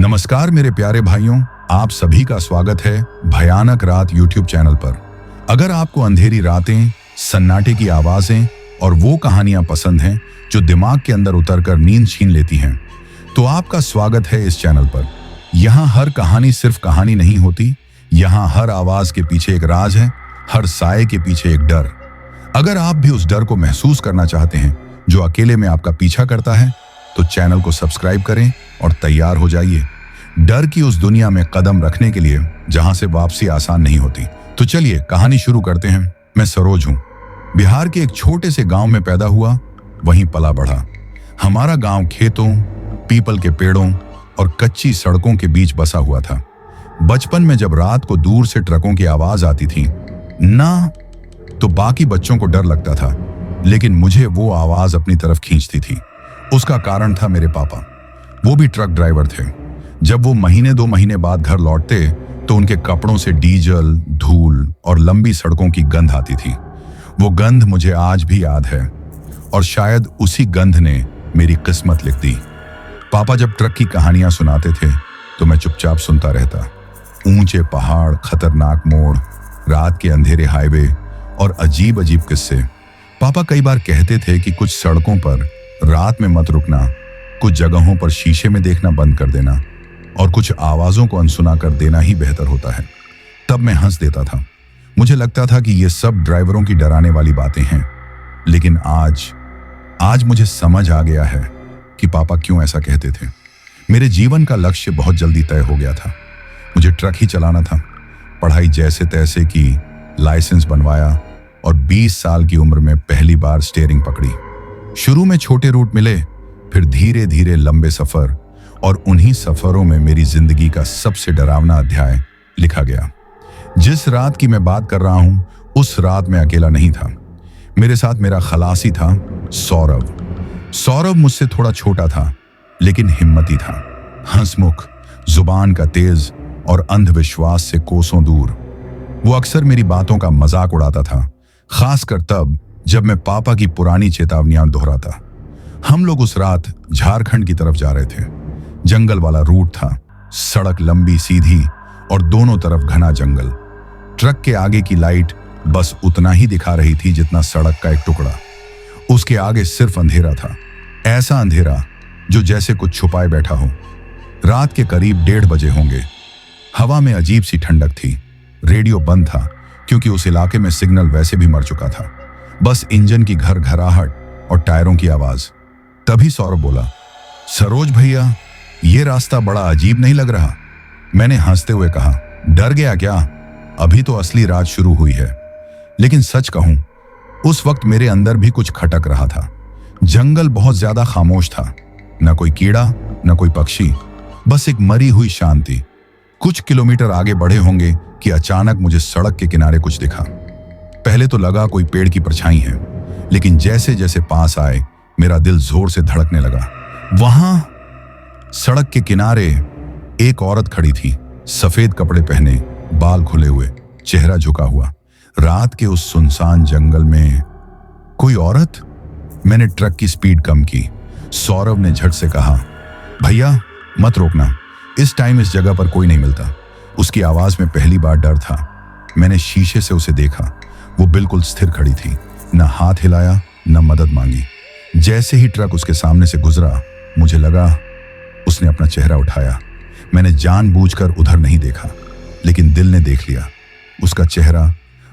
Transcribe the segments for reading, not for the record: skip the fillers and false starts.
नमस्कार मेरे प्यारे भाइयों, आप सभी का स्वागत है भयानक रात यूट्यूब चैनल पर। अगर आपको अंधेरी रातें, सन्नाटे की आवाजें और वो कहानियां पसंद हैं जो दिमाग के अंदर उतरकर नींद छीन लेती हैं, तो आपका स्वागत है इस चैनल पर। यहाँ हर कहानी सिर्फ कहानी नहीं होती, यहाँ हर आवाज के पीछे एक राज है, हर साए के पीछे एक डर। अगर आप भी उस डर को महसूस करना चाहते हैं जो अकेले में आपका पीछा करता है, तो चैनल को सब्सक्राइब करें और तैयार हो जाइए डर की उस दुनिया में कदम रखने के लिए जहां से वापसी आसान नहीं होती। तो चलिए कहानी शुरू करते हैं। मैं सरोज हूं, बिहार के एक छोटे से गांव में पैदा हुआ, वहीं पला बढ़ा। हमारा गांव खेतों, पीपल के पेड़ों और कच्ची सड़कों के बीच बसा हुआ था। बचपन में जब रात को दूर से ट्रकों की आवाज आती थी ना, तो बाकी बच्चों को डर लगता था, लेकिन मुझे वो आवाज अपनी तरफ खींचती थी। उसका कारण था मेरे पापा। वो भी ट्रक ड्राइवर थे। जब वो महीने 2 महीने बाद घर लौटते तो उनके कपड़ों से डीजल, धूल और लंबी सड़कों की गंध आती थी। वो गंध मुझे आज भी याद है और शायद उसी गंध ने मेरी किस्मत लिख दी। पापा जब ट्रक की कहानियां सुनाते थे तो मैं चुपचाप सुनता रहता। ऊंचे पहाड़, खतरनाक मोड़, रात के अंधेरे हाईवे और अजीब अजीब किस्से। पापा कई बार कहते थे कि कुछ सड़कों पर रात में मत रुकना, कुछ जगहों पर शीशे में देखना बंद कर देना और कुछ आवाजों को अनसुना कर देना ही बेहतर होता है। तब मैं हंस देता था। मुझे लगता था कि ये सब ड्राइवरों की डराने वाली बातें हैं, लेकिन आज मुझे समझ आ गया है कि पापा क्यों ऐसा कहते थे। मेरे जीवन का लक्ष्य बहुत जल्दी तय हो गया था। मुझे ट्रक ही चलाना था। पढ़ाई जैसे तैसे की, लाइसेंस बनवाया और 20 साल की उम्र में पहली बार स्टीयरिंग पकड़ी। शुरू में छोटे रूट मिले, फिर धीरे धीरे लंबे सफर, और उन्हीं सफरों में मेरी जिंदगी का सबसे डरावना अध्याय लिखा गया। जिस रात की मैं बात कर रहा हूं, उस रात मैं अकेला नहीं था। मेरे साथ मेरा खलासी था, सौरभ मुझसे थोड़ा छोटा था, लेकिन हिम्मती था। हंसमुख, जुबान का तेज और अंधविश्वास से कोसों दूर। वो अक्सर मेरी बातों का मजाक उड़ाता था, खासकर तब जब मैं पापा की पुरानी चेतावनियां दोहराता। हम लोग उस रात झारखंड की तरफ जा रहे थे। जंगल वाला रूट था, सड़क लंबी सीधी और दोनों तरफ घना जंगल। ट्रक के आगे की लाइट बस उतना ही दिखा रही थी जितना सड़क का एक टुकड़ा। उसके आगे सिर्फ अंधेरा था, ऐसा अंधेरा जो जैसे कुछ छुपाए बैठा हो। रात के करीब 1:30 बजे होंगे। हवा में अजीब सी ठंडक थी। रेडियो बंद था क्योंकि उस इलाके में सिग्नल वैसे भी मर चुका था। बस इंजन की घरघराहट और टायरों की आवाज। तभी सौरभ बोला, सरोज भैया, ये रास्ता बड़ा अजीब नहीं लग रहा? मैंने हंसते हुए कहा, डर गया क्या? अभी तो असली रात शुरू हुई है। लेकिन सच कहूं, उस वक्त मेरे अंदर भी कुछ खटक रहा था। जंगल बहुत ज्यादा खामोश था, न कोई कीड़ा, न कोई पक्षी, बस एक मरी हुई शांति। कुछ किलोमीटर आगे बढ़े होंगे कि अचानक मुझे सड़क के किनारे कुछ दिखा। पहले तो लगा कोई पेड़ की परछाई है, लेकिन जैसे जैसे पास आए मेरा दिल जोर से धड़कने लगा। वहां सड़क के किनारे एक औरत खड़ी थी, सफेद कपड़े पहने, बाल खुले हुए, चेहरा झुका हुआ। रात के उस सुनसान जंगल में कोई औरत? मैंने ट्रक की स्पीड कम की। सौरभ ने झट से कहा, भैया मत रोकना, इस टाइम इस जगह पर कोई नहीं मिलता। उसकी आवाज में पहली बार डर था। मैंने शीशे से उसे देखा। वो बिल्कुल स्थिर खड़ी थी, न हाथ हिलाया न मदद मांगी। जैसे ही ट्रक उसके सामने से गुजरा, मुझे लगा उसने अपना चेहरा उठाया। मैंने जानबूझकर उधर नहीं देखा, लेकिन दिल ने देख लिया। उसका चेहरा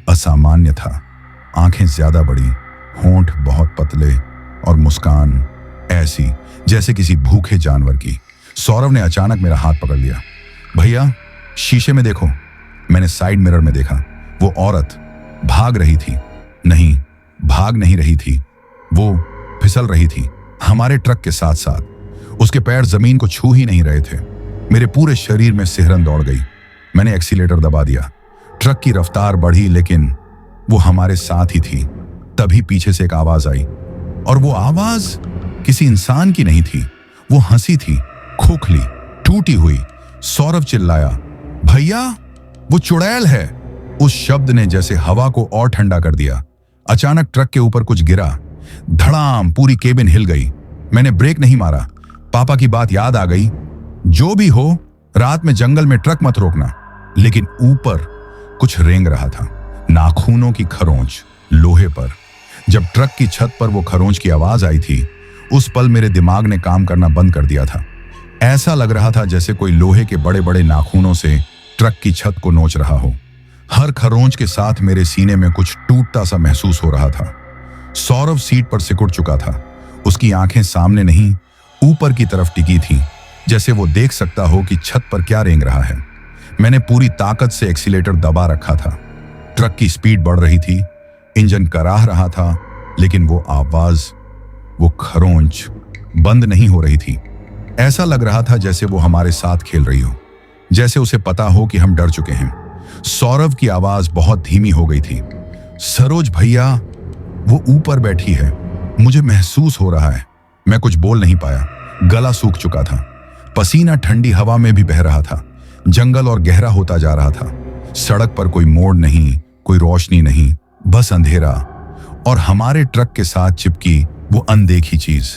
असामान्य था। आंखें ज्यादा बड़ी, होंठ बहुत पतले और मुस्कान ऐसी जैसे किसी भूखे जानवर की। सौरभ ने अचानक मेरा हाथ पकड़ लिया। भैया शीशे में देखो। मैंने साइड मिरर में देखा। वो औरत भाग रही थी। नहीं, भाग नहीं रही थी, वो फिसल रही थी हमारे ट्रक के साथ साथ। उसके पैर जमीन को छू ही नहीं रहे थे। मेरे पूरे शरीर में सिहरन दौड़ गई। मैंने एक्सीलेटर दबा दिया। ट्रक की रफ्तार बढ़ी, लेकिन वो हमारे साथ ही थी। तभी पीछे से एक आवाज आई, और वो आवाज किसी इंसान की नहीं थी। वो हंसी थी, खोखली, टूटी हुई। सौरभ चिल्लाया, भैया वो चुड़ैल है। उस शब्द ने जैसे हवा को और ठंडा कर दिया। अचानक ट्रक के ऊपर कुछ गिरा। धड़ाम, पूरी केबिन हिल गई। मैंने ब्रेक नहीं मारा। पापा की बात याद आ गई, जो भी हो, रात में जंगल में ट्रक मत रोकना। लेकिन ऊपर कुछ रेंग रहा था, नाखूनों की खरोंच लोहे पर। जब ट्रक की छत पर वो खरोंच की आवाज आई थी, उस पल मेरे दिमाग ने काम करना बंद कर दिया था। ऐसा लग रहा था जैसे कोई लोहे के बड़े बड़े नाखूनों से ट्रक की छत को नोच रहा हो। हर खरोंच के साथ मेरे सीने में कुछ टूटता सा महसूस हो रहा था। सौरभ सीट पर सिकुड़ चुका था। उसकी आंखें सामने नहीं, ऊपर की तरफ टिकी थी, जैसे वो देख सकता हो कि छत पर क्या रेंग रहा है। मैंने पूरी ताकत से एक्सीलेटर दबा रखा था। ट्रक की स्पीड बढ़ रही थी, इंजन कराह रहा था, लेकिन वो आवाज, वो खरोंच बंद नहीं हो रही थी। ऐसा लग रहा था जैसे वो हमारे साथ खेल रही हो, जैसे उसे पता हो कि हम डर चुके हैं। सौरभ की आवाज बहुत धीमी हो गई थी। सरोज भैया, वो ऊपर बैठी है, मुझे महसूस हो रहा है। मैं कुछ बोल नहीं पाया, गला सूख चुका था। पसीना ठंडी हवा में भी बह रहा था। जंगल और गहरा होता जा रहा था। सड़क पर कोई मोड़ नहीं, कोई रोशनी नहीं, बस अंधेरा और हमारे ट्रक के साथ चिपकी वो अनदेखी चीज।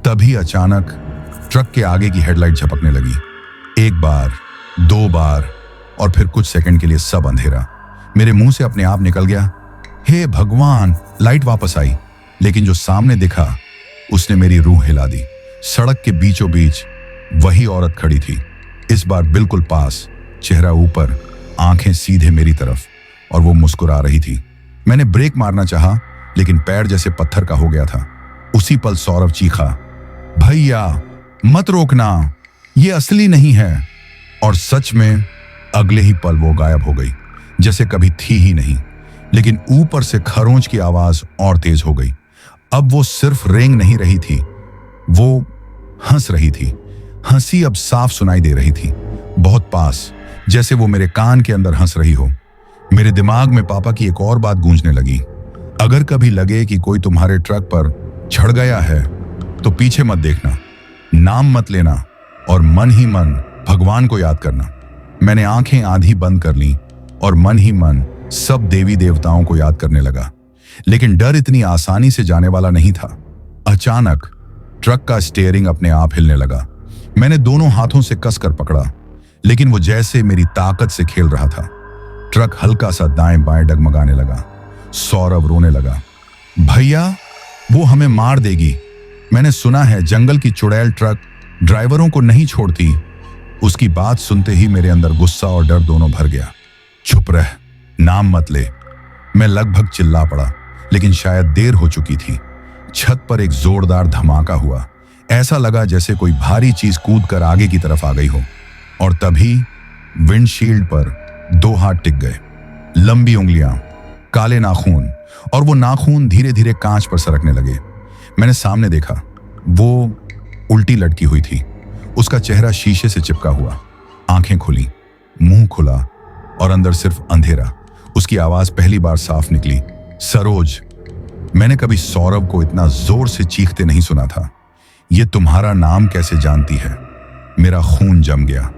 तभी अचानक ट्रक के आगे की हेडलाइट झपकने लगी। एक बार, दो बार और फिर कुछ सेकंड के लिए सब अंधेरा। मेरे मुंह से अपने आप निकल गया, हे भगवान, लाइट वापस आई। लेकिन जो सामने दिखा उसने मेरी रूह हिला दी। सड़क के बीचों बीच वही औरत खड़ी थी, इस बार बिल्कुल पास, चेहरा ऊपर, आंखें सीधे मेरी तरफ, और वो मुस्कुरा रही थी। मैंने ब्रेक मारना चाहा, लेकिन पैर जैसे पत्थर का हो गया था। उसी पल सौरभ चीखा, भैया मत रोकना, ये असली नहीं है। और सच में अगले ही पल वो गायब हो गई, जैसे कभी थी ही नहीं। लेकिन ऊपर से खरोंच की आवाज और तेज हो गई। अब वो सिर्फ रेंग नहीं रही थी, वो हंस रही थी। हंसी अब साफ सुनाई दे रही थी, बहुत पास, जैसे वो मेरे कान के अंदर हंस रही हो। मेरे दिमाग में पापा की एक और बात गूंजने लगी, अगर कभी लगे कि कोई तुम्हारे ट्रक पर चढ़ गया है तो पीछे मत देखना, नाम मत लेना और मन ही मन भगवान को याद करना। मैंने आंखें आधी बंद कर ली और मन ही मन सब देवी देवताओं को याद करने लगा। लेकिन डर इतनी आसानी से जाने वाला नहीं था। अचानक ट्रक का स्टीयरिंग अपने आप हिलने लगा। मैंने दोनों हाथों से कसकर पकड़ा, लेकिन वो जैसे मेरी ताकत से खेल रहा था। ट्रक हल्का सा दाएं बाएं डगमगाने लगा। सौरभ रोने लगा, भैया वो हमें मार देगी। मैंने सुना है जंगल की चुड़ैल ट्रक ड्राइवरों को नहीं छोड़ती। उसकी बात सुनते ही मेरे अंदर गुस्सा और डर दोनों भर गया। चुप रह, नाम मत ले। मैं लगभग चिल्ला पड़ा, लेकिन शायद देर हो चुकी थी। छत पर एक जोरदार धमाका हुआ। ऐसा लगा जैसे कोई भारी चीज कूदकर आगे की तरफ आ गई हो। और तभी विंडशील्ड पर दो हाथ टिक गए, लंबी उंगलियां, काले नाखून, और वो नाखून धीरे धीरे कांच पर सरकने लगे। मैंने सामने देखा, वो उल्टी लटकी हुई थी। उसका चेहरा शीशे से चिपका हुआ, आंखें खुली, मुंह खुला और अंदर सिर्फ अंधेरा। उसकी आवाज पहली बार साफ निकली, सरोज। मैंने कभी सौरभ को इतना जोर से चीखते नहीं सुना था। ये तुम्हारा नाम कैसे जानती है? मेरा खून जम गया।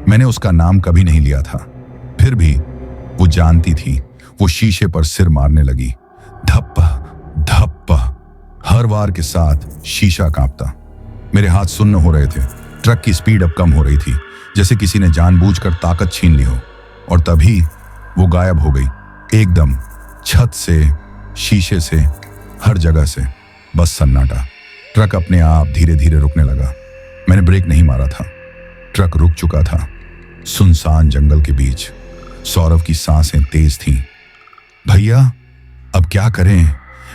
मैंने उसका नाम कभी नहीं लिया था, फिर भी वो जानती थी। वो शीशे पर सिर मारने लगी, धप्पा धप्पा, हर वार के साथ शीशा कांपता। मेरे हाथ सुन्न हो रहे थे। ट्रक की स्पीड अब कम हो रही थी, जैसे किसी ने जानबूझकर ताकत छीन ली हो। और तभी वो गायब हो गई, एकदम, छत से, शीशे से, हर जगह से, बस सन्नाटा। ट्रक अपने आप धीरे धीरे रुकने लगा। मैंने ब्रेक नहीं मारा था। ट्रक रुक चुका था, सुनसान जंगल के बीच। सौरभ की सांसें तेज थीं। भैया अब क्या करें?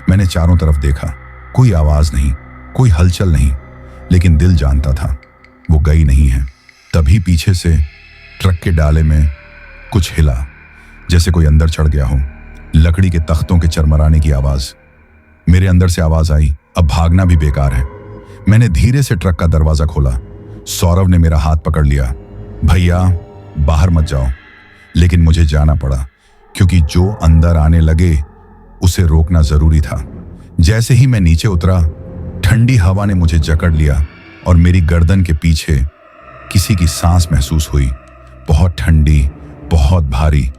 मैंने चारों तरफ देखा, कोई आवाज नहीं, कोई हलचल नहीं, लेकिन दिल जानता था वो गई नहीं है। तभी पीछे से ट्रक के डाले में कुछ हिला, जैसे कोई अंदर चढ़ गया हो। लकड़ी के तख्तों के चरमराने की आवाज। मेरे अंदर से आवाज आई, अब भागना भी बेकार है। मैंने धीरे से ट्रक का दरवाजा खोला। सौरभ ने मेरा हाथ पकड़ लिया, भैया बाहर मत जाओ। लेकिन मुझे जाना पड़ा, क्योंकि जो अंदर आने लगे उसे रोकना जरूरी था। जैसे ही मैं नीचे उतरा, ठंडी हवा ने मुझे जकड़ लिया और मेरी गर्दन के पीछे किसी की सांस महसूस हुई, बहुत ठंडी, बहुत भारी।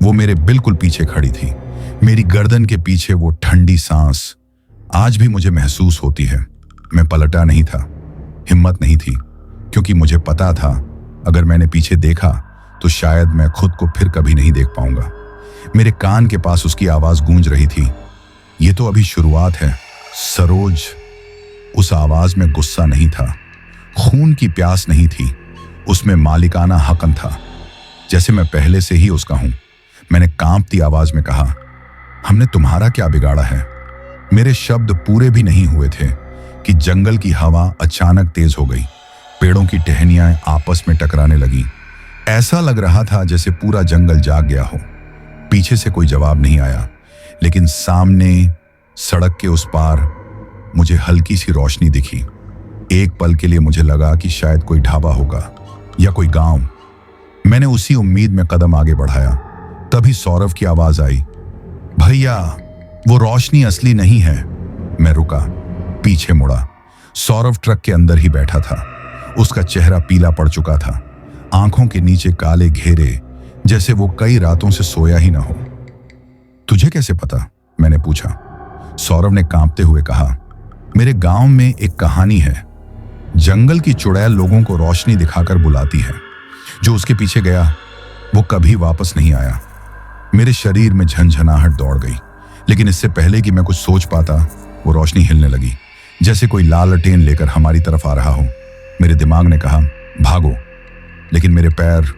वो मेरे बिल्कुल पीछे खड़ी थी। मेरी गर्दन के पीछे वो ठंडी सांस आज भी मुझे महसूस होती है। मैं पलटा नहीं था, हिम्मत नहीं थी, क्योंकि मुझे पता था अगर मैंने पीछे देखा तो शायद मैं खुद को फिर कभी नहीं देख पाऊंगा। मेरे कान के पास उसकी आवाज गूंज रही थी, ये तो अभी शुरुआत है सरोज। उस आवाज में गुस्सा नहीं था, खून की प्यास नहीं थी, उसमें मालिकाना हकन था, जैसे मैं पहले से ही उसका हूं। मैंने कांपती आवाज में कहा, हमने तुम्हारा क्या बिगाड़ा है? मेरे शब्द पूरे भी नहीं हुए थे कि जंगल की हवा अचानक तेज हो गई। पेड़ों की टहनियां आपस में टकराने लगी। ऐसा लग रहा था जैसे पूरा जंगल जाग गया हो। पीछे से कोई जवाब नहीं आया, लेकिन सामने सड़क के उस पार मुझे हल्की सी रोशनी दिखी। एक पल के लिए मुझे लगा कि शायद कोई ढाबा होगा या कोई गांव। मैंने उसी उम्मीद में कदम आगे बढ़ाया। तभी सौरभ की आवाज आई, भैया वो रोशनी असली नहीं है। मैं रुका, पीछे मुड़ा। सौरभ ट्रक के अंदर ही बैठा था। उसका चेहरा पीला पड़ चुका था, आंखों के नीचे काले घेरे, जैसे वो कई रातों से सोया ही ना हो। तुझे कैसे पता? मैंने पूछा। सौरभ ने कांपते हुए कहा, मेरे गांव में एक कहानी है। जंगल की चुड़ैल लोगों को रोशनी दिखाकर बुलाती है। जो उसके पीछे गया वो कभी वापस नहीं आया। मेरे शरीर में झंझनाहट दौड़ गई, लेकिन इससे पहले कि मैं कुछ सोच पाता वो रोशनी हिलने लगी, जैसे कोई लालटेन लेकर हमारी तरफ आ रहा हो। मेरे दिमाग ने कहा, भागो, लेकिन मेरे पैर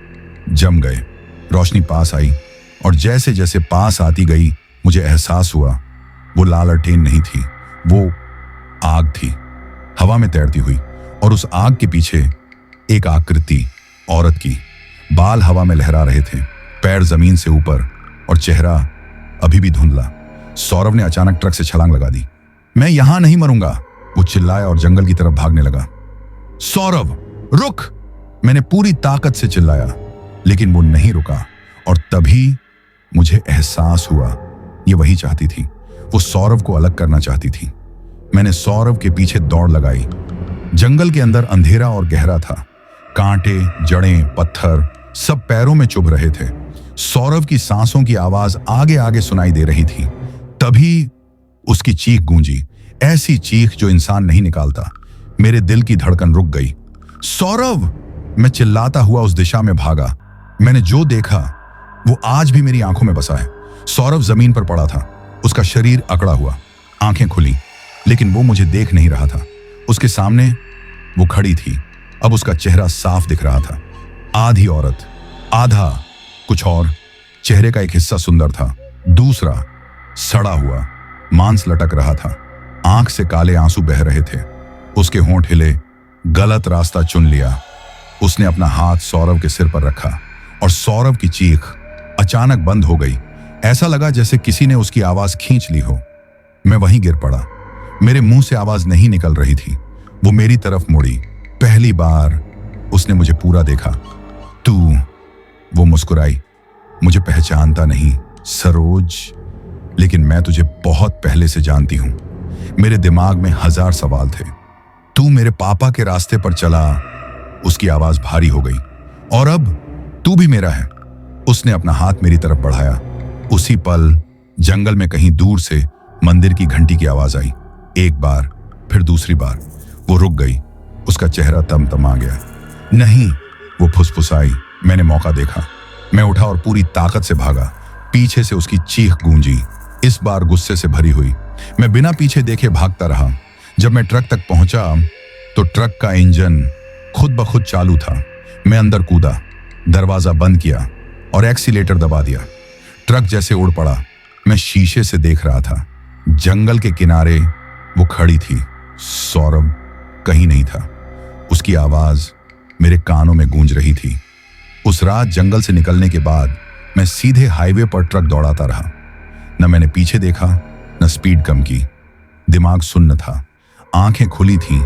जम गए। रोशनी पास आई और जैसे जैसे पास आती गई मुझे एहसास हुआ वो लालटेन नहीं थी, वो आग थी, हवा में तैरती हुई। और उस आग के पीछे एक आकृति, औरत की। बाल हवा में लहरा रहे थे, पैर जमीन से ऊपर और चेहरा अभी भी धुंधला। सौरभ ने अचानक ट्रक से छलांग लगा दी। मैं यहां नहीं मरूंगा, वो चिल्लाया और जंगल की तरफ भागने लगा। सौरभ रुक, मैंने पूरी ताकत से चिल्लाया, लेकिन वो नहीं रुका। और तभी मुझे एहसास हुआ ये वही चाहती थी, वो सौरभ को अलग करना चाहती थी। मैंने सौरभ के पीछे दौड़ लगाई। जंगल के अंदर अंधेरा और गहरा था, कांटे, जड़ें, पत्थर सब पैरों में चुभ रहे थे। सौरभ की सांसों की आवाज आगे आगे सुनाई दे रही थी। तभी उसकी चीख गूंजी, ऐसी चीख जो इंसान नहीं निकालता। मेरे दिल की धड़कन रुक गई। सौरभ, मैं चिल्लाता हुआ उस दिशा में भागा। मैंने जो देखा वो आज भी मेरी आंखों में बसा है। सौरभ जमीन पर पड़ा था, उसका शरीर अकड़ा हुआ, आंखें खुली, लेकिन वो मुझे देख नहीं रहा था। उसके सामने वो खड़ी थी, अब उसका चेहरा साफ दिख रहा था। आधी औरत, आधा कुछ और। चेहरे का एक हिस्सा सुंदर था, दूसरा सड़ा हुआ, मांस लटक रहा था। आंख से काले आंसू बह रहे थे। उसके होंठ हिले, गलत रास्ता चुन लिया। उसने अपना हाथ सौरभ के सिर पर रखा और सौरभ की चीख अचानक बंद हो गई। ऐसा लगा जैसे किसी ने उसकी आवाज खींच ली हो। मैं वहीं गिर पड़ा। मेरे मुंह से आवाज नहीं निकल रही थी। वो मेरी तरफ मुड़ी। पहली बार उसने मुझे पूरा देखा। तू, वो मुस्कुराई, मुझे पहचानता नहीं सरोज, लेकिन मैं तुझे बहुत पहले से जानती हूं। मेरे दिमाग में 1000 सवाल थे। तू मेरे पापा के रास्ते पर चला। उसकी आवाज भारी हो गई। और अब तू भी मेरा है। उसने अपना हाथ मेरी तरफ बढ़ाया। उसी पल जंगल में कहीं दूर से मंदिर की घंटी की आवाज आई। एक बार, फिर दूसरी बार। वो रुक गई, उसका चेहरा तमतमा गया। नहीं, वो फुसफुसाई। मैंने मौका देखा। मैं उठा और पूरी ताकत से भागा। पीछे से उसकी चीख गूंजी, इस बार गुस्से से भरी हुई। मैं बिना पीछे देखे भागता रहा। जब मैं ट्रक तक पहुंचा तो ट्रक का इंजन खुद ब खुद चालू था। मैं अंदर कूदा, दरवाजा बंद किया और एक्सीलेटर दबा दिया। ट्रक जैसे उड़ पड़ा। मैं शीशे से देख रहा था, जंगल के किनारे वो खड़ी थी। सौरभ कहीं नहीं था। उसकी आवाज मेरे कानों में गूंज रही थी। उस रात जंगल से निकलने के बाद मैं सीधे हाईवे पर ट्रक दौड़ाता रहा। न मैंने पीछे देखा, न स्पीड कम की। दिमाग सुन्न था, आंखें खुली थीं,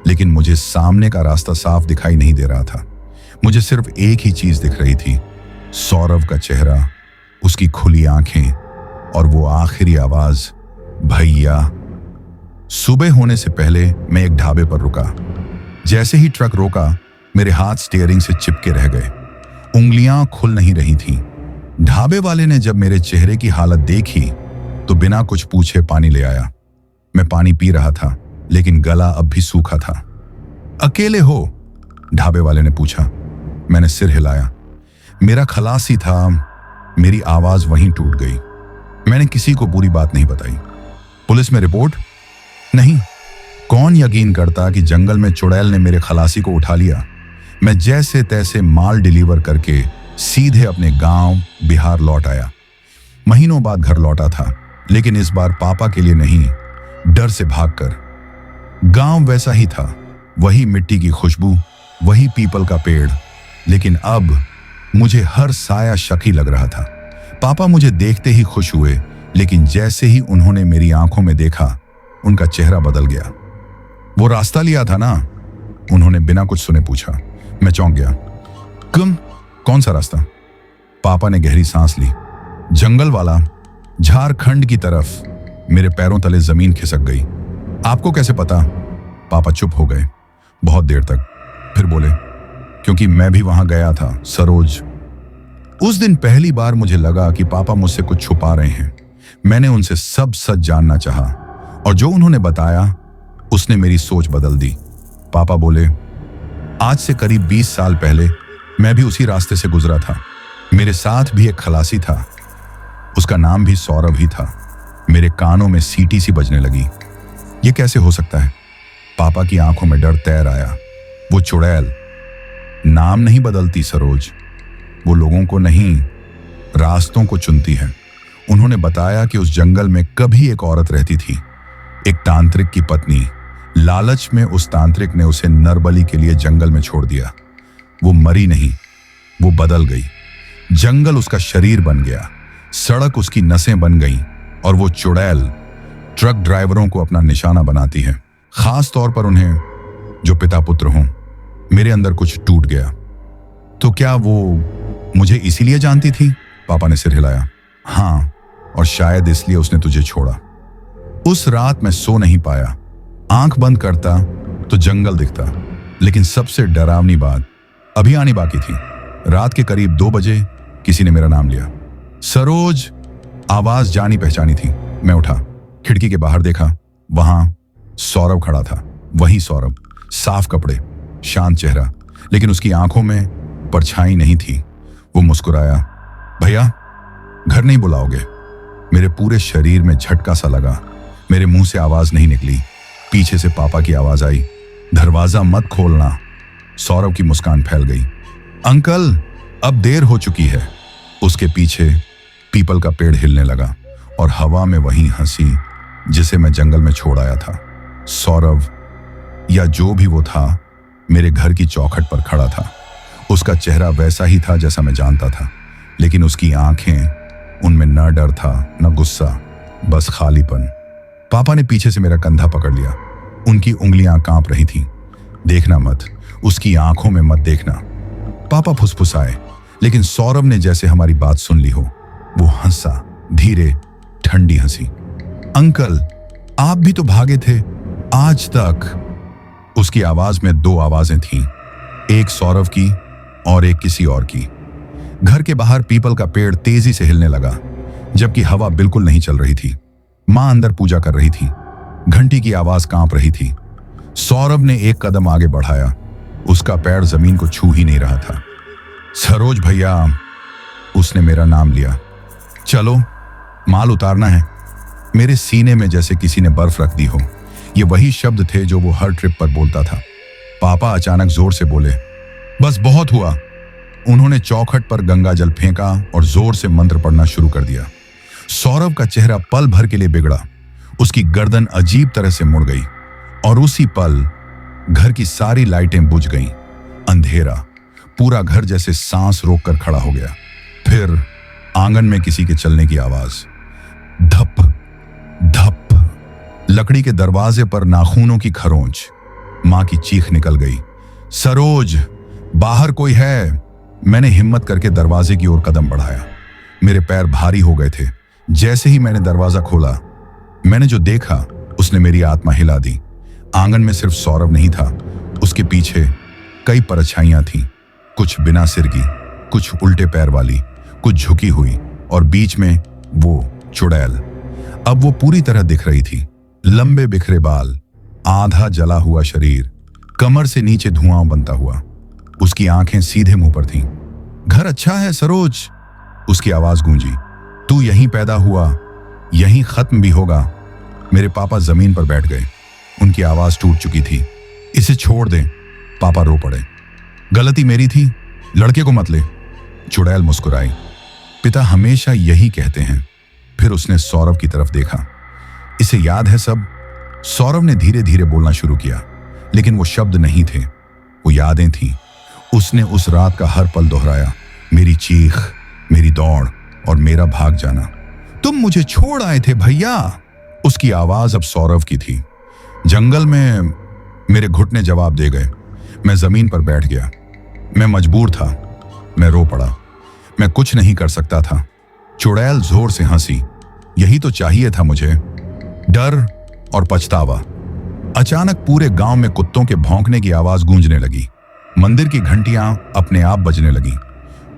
लेकिन मुझे सामने का रास्ता साफ दिखाई नहीं दे रहा था। मुझे सिर्फ एक ही चीज दिख रही थी, सौरभ का चेहरा, उसकी खुली आंखें और वो आखिरी आवाज, भैया। सुबह होने से पहले मैं एक ढाबे पर रुका। जैसे ही ट्रक रोका, मेरे हाथ स्टीयरिंग से चिपके रह गए। उंगलियां खुल नहीं रही थीं। ढाबे वाले ने जब मेरे चेहरे की हालत देखी तो बिना कुछ पूछे पानी ले आया। मैं पानी पी रहा था, लेकिन गला अब भी सूखा था। अकेले हो? ढाबे वाले ने पूछा। मैंने सिर हिलाया। मेरा खलासी था। मेरी आवाज वहीं टूट गई। मैंने किसी को पूरी बात नहीं बताई। पुलिस में रिपोर्ट? नहीं। कौन यकीन करता कि जंगल में चुड़ैल ने मेरे खलासी को उठा लिया। मैं जैसे तैसे माल डिलीवर करके सीधे अपने गांव बिहार लौट आया। महीनों बाद घर लौटा था, लेकिन इस बार पापा के लिए नहीं, डर से भागकर। गांव वैसा ही था, वही मिट्टी की खुशबू, वही पीपल का पेड़, लेकिन अब मुझे हर साया शकी लग रहा था। पापा मुझे देखते ही खुश हुए, लेकिन जैसे ही उन्होंने मेरी आंखों में देखा, उनका चेहरा बदल गया। वो रास्ता लिया था ना? उन्होंने बिना कुछ सुने पूछा। मैं चौंक गया। कौन सा रास्ता? पापा ने गहरी सांस ली। जंगल वाला, झारखंड की तरफ। मेरे पैरों तले जमीन खिसक गई। आपको कैसे पता? पापा चुप हो गए बहुत देर तक, फिर बोले, क्योंकि मैं भी वहां गया था सरोज। उस दिन पहली बार मुझे लगा कि पापा मुझसे कुछ छुपा रहे हैं। मैंने उनसे सब सच जानना चाहा, और जो उन्होंने बताया उसने मेरी सोच बदल दी। पापा बोले, आज से करीब 20 साल पहले मैं भी उसी रास्ते से गुजरा था। मेरे साथ भी एक खलासी था, उसका नाम भी सौरभ ही था। मेरे कानों में सीटी सी बजने लगी। ये कैसे हो सकता है? पापा की आंखों में डर तैर आया। वो चुड़ैल नाम नहीं बदलती सरोज, वो लोगों को नहीं, रास्तों को चुनती है। उन्होंने बताया कि उस जंगल में कभी एक औरत रहती थी, एक तांत्रिक की पत्नी। लालच में उस तांत्रिक ने उसे नरबली के लिए जंगल में छोड़ दिया। वो मरी नहीं, वो बदल गई। जंगल उसका शरीर बन गया, सड़क उसकी नसें बन गईं, और वो चुड़ैल ट्रक ड्राइवरों को अपना निशाना बनाती है, खास तौर पर उन्हें जो पिता पुत्र हों। मेरे अंदर कुछ टूट गया। तो क्या वो मुझे इसीलिए जानती थी? पापा ने सिर हिलाया। हाँ, और शायद इसलिए उसने तुझे छोड़ा। उस रात मैं सो नहीं पाया। आंख बंद करता तो जंगल दिखता, लेकिन सबसे डरावनी बात अभी आनी बाकी थी। रात के करीब 2 बजे किसी ने मेरा नाम लिया। सरोज। आवाज जानी पहचानी थी। मैं उठा, खिड़की के बाहर देखा। वहां सौरभ खड़ा था। वही सौरभ, साफ कपड़े, शांत चेहरा, लेकिन उसकी आंखों में परछाई नहीं थी। वो मुस्कुराया। भैया, घर नहीं बुलाओगे? मेरे पूरे शरीर में झटका सा लगा। मेरे मुंह से आवाज नहीं निकली। पीछे से पापा की आवाज आई, दरवाजा मत खोलना। सौरभ की मुस्कान फैल गई। अंकल, अब देर हो चुकी है। उसके पीछे पीपल का पेड़ हिलने लगा, और हवा में वही हंसी जिसे मैं जंगल में छोड़ आया था। सौरभ, या जो भी वो था, मेरे घर की चौखट पर खड़ा था। उसका चेहरा वैसा ही था जैसा मैं जानता था, लेकिन उसकी आंखें, उनमें न डर था न गुस्सा, बस खालीपन। पापा ने पीछे से मेरा कंधा पकड़ लिया। उनकी उंगलियां कांप रही थीं। देखना मत, उसकी आंखों में मत देखना। पापा फुसफुसाए, लेकिन सौरभ ने जैसे हमारी बात सुन ली हो। वो हंसा, धीरे, ठंडी हंसी। अंकल, आप भी तो भागे थे आज तक। उसकी आवाज में 2 आवाजें थीं, एक सौरभ की और एक किसी और की। घर के बाहर पीपल का पेड़ तेजी से हिलने लगा, जबकि हवा बिल्कुल नहीं चल रही थी। मां अंदर पूजा कर रही थी। घंटी की आवाज कांप रही थी। सौरभ ने एक कदम आगे बढ़ाया। उसका पैर जमीन को छू ही नहीं रहा था। सरोज भैया, उसने मेरा नाम लिया। चलो, माल उतारना है। मेरे सीने में जैसे किसी ने बर्फ रख दी हो। ये वही शब्द थे जो वो हर ट्रिप पर बोलता था। पापा अचानक जोर से बोले, बस बहुत हुआ। उन्होंने चौखट पर गंगा जल फेंका और जोर से मंत्र पढ़ना शुरू कर दिया। सौरभ का चेहरा पल भर के लिए बिगड़ा। उसकी गर्दन अजीब तरह से मुड़ गई, और उसी पल घर की सारी लाइटें बुझ गईं। अंधेरा, पूरा घर जैसे सांस रोककर खड़ा हो गया। फिर आंगन में किसी के चलने की आवाज। धप धप। लकड़ी के दरवाजे पर नाखूनों की खरोंच। मां की चीख निकल गई, सरोज, बाहर कोई है। मैंने हिम्मत करके दरवाजे की ओर कदम बढ़ाया। मेरे पैर भारी हो गए थे। जैसे ही मैंने दरवाजा खोला, मैंने जो देखा उसने मेरी आत्मा हिला दी। आंगन में सिर्फ सौरभ नहीं था, उसके पीछे कई परछाइयां थीं, कुछ बिना सिर की, कुछ उल्टे पैर वाली, कुछ झुकी हुई, और बीच में वो चुड़ैल। अब वो पूरी तरह दिख रही थी। लंबे बिखरे बाल, आधा जला हुआ शरीर, कमर से नीचे धुआं बनता हुआ। उसकी आंखें सीधे मुंह पर थीं। घर अच्छा है सरोज, उसकी आवाज गूंजी। तू यहीं पैदा हुआ, यहीं खत्म भी होगा। मेरे पापा जमीन पर बैठ गए। उनकी आवाज टूट चुकी थी। इसे छोड़ दे, पापा रो पड़े। गलती मेरी थी, लड़के को मत ले। चुड़ैल मुस्कुराई। पिता हमेशा यही कहते हैं। फिर उसने सौरव की तरफ देखा। इसे याद है सब? सौरव ने धीरे धीरे बोलना शुरू किया, लेकिन वो शब्द नहीं थे, वो यादें थीं। उसने उस रात का हर पल दोहराया, मेरी चीख, मेरी दौड़ और मेरा भाग जाना। तुम मुझे छोड़ आए थे भैया। उसकी आवाज अब सौरव की थी। जंगल में मेरे घुटने जवाब दे गए। मैं जमीन पर बैठ गया। मैं मजबूर था। मैं रो पड़ा। मैं कुछ नहीं कर सकता था। चुड़ैल जोर से हंसी। यही तो चाहिए था मुझे, डर और पछतावा। अचानक पूरे गांव में कुत्तों के भौंकने की आवाज गूंजने लगी। मंदिर की घंटियां अपने आप बजने लगी।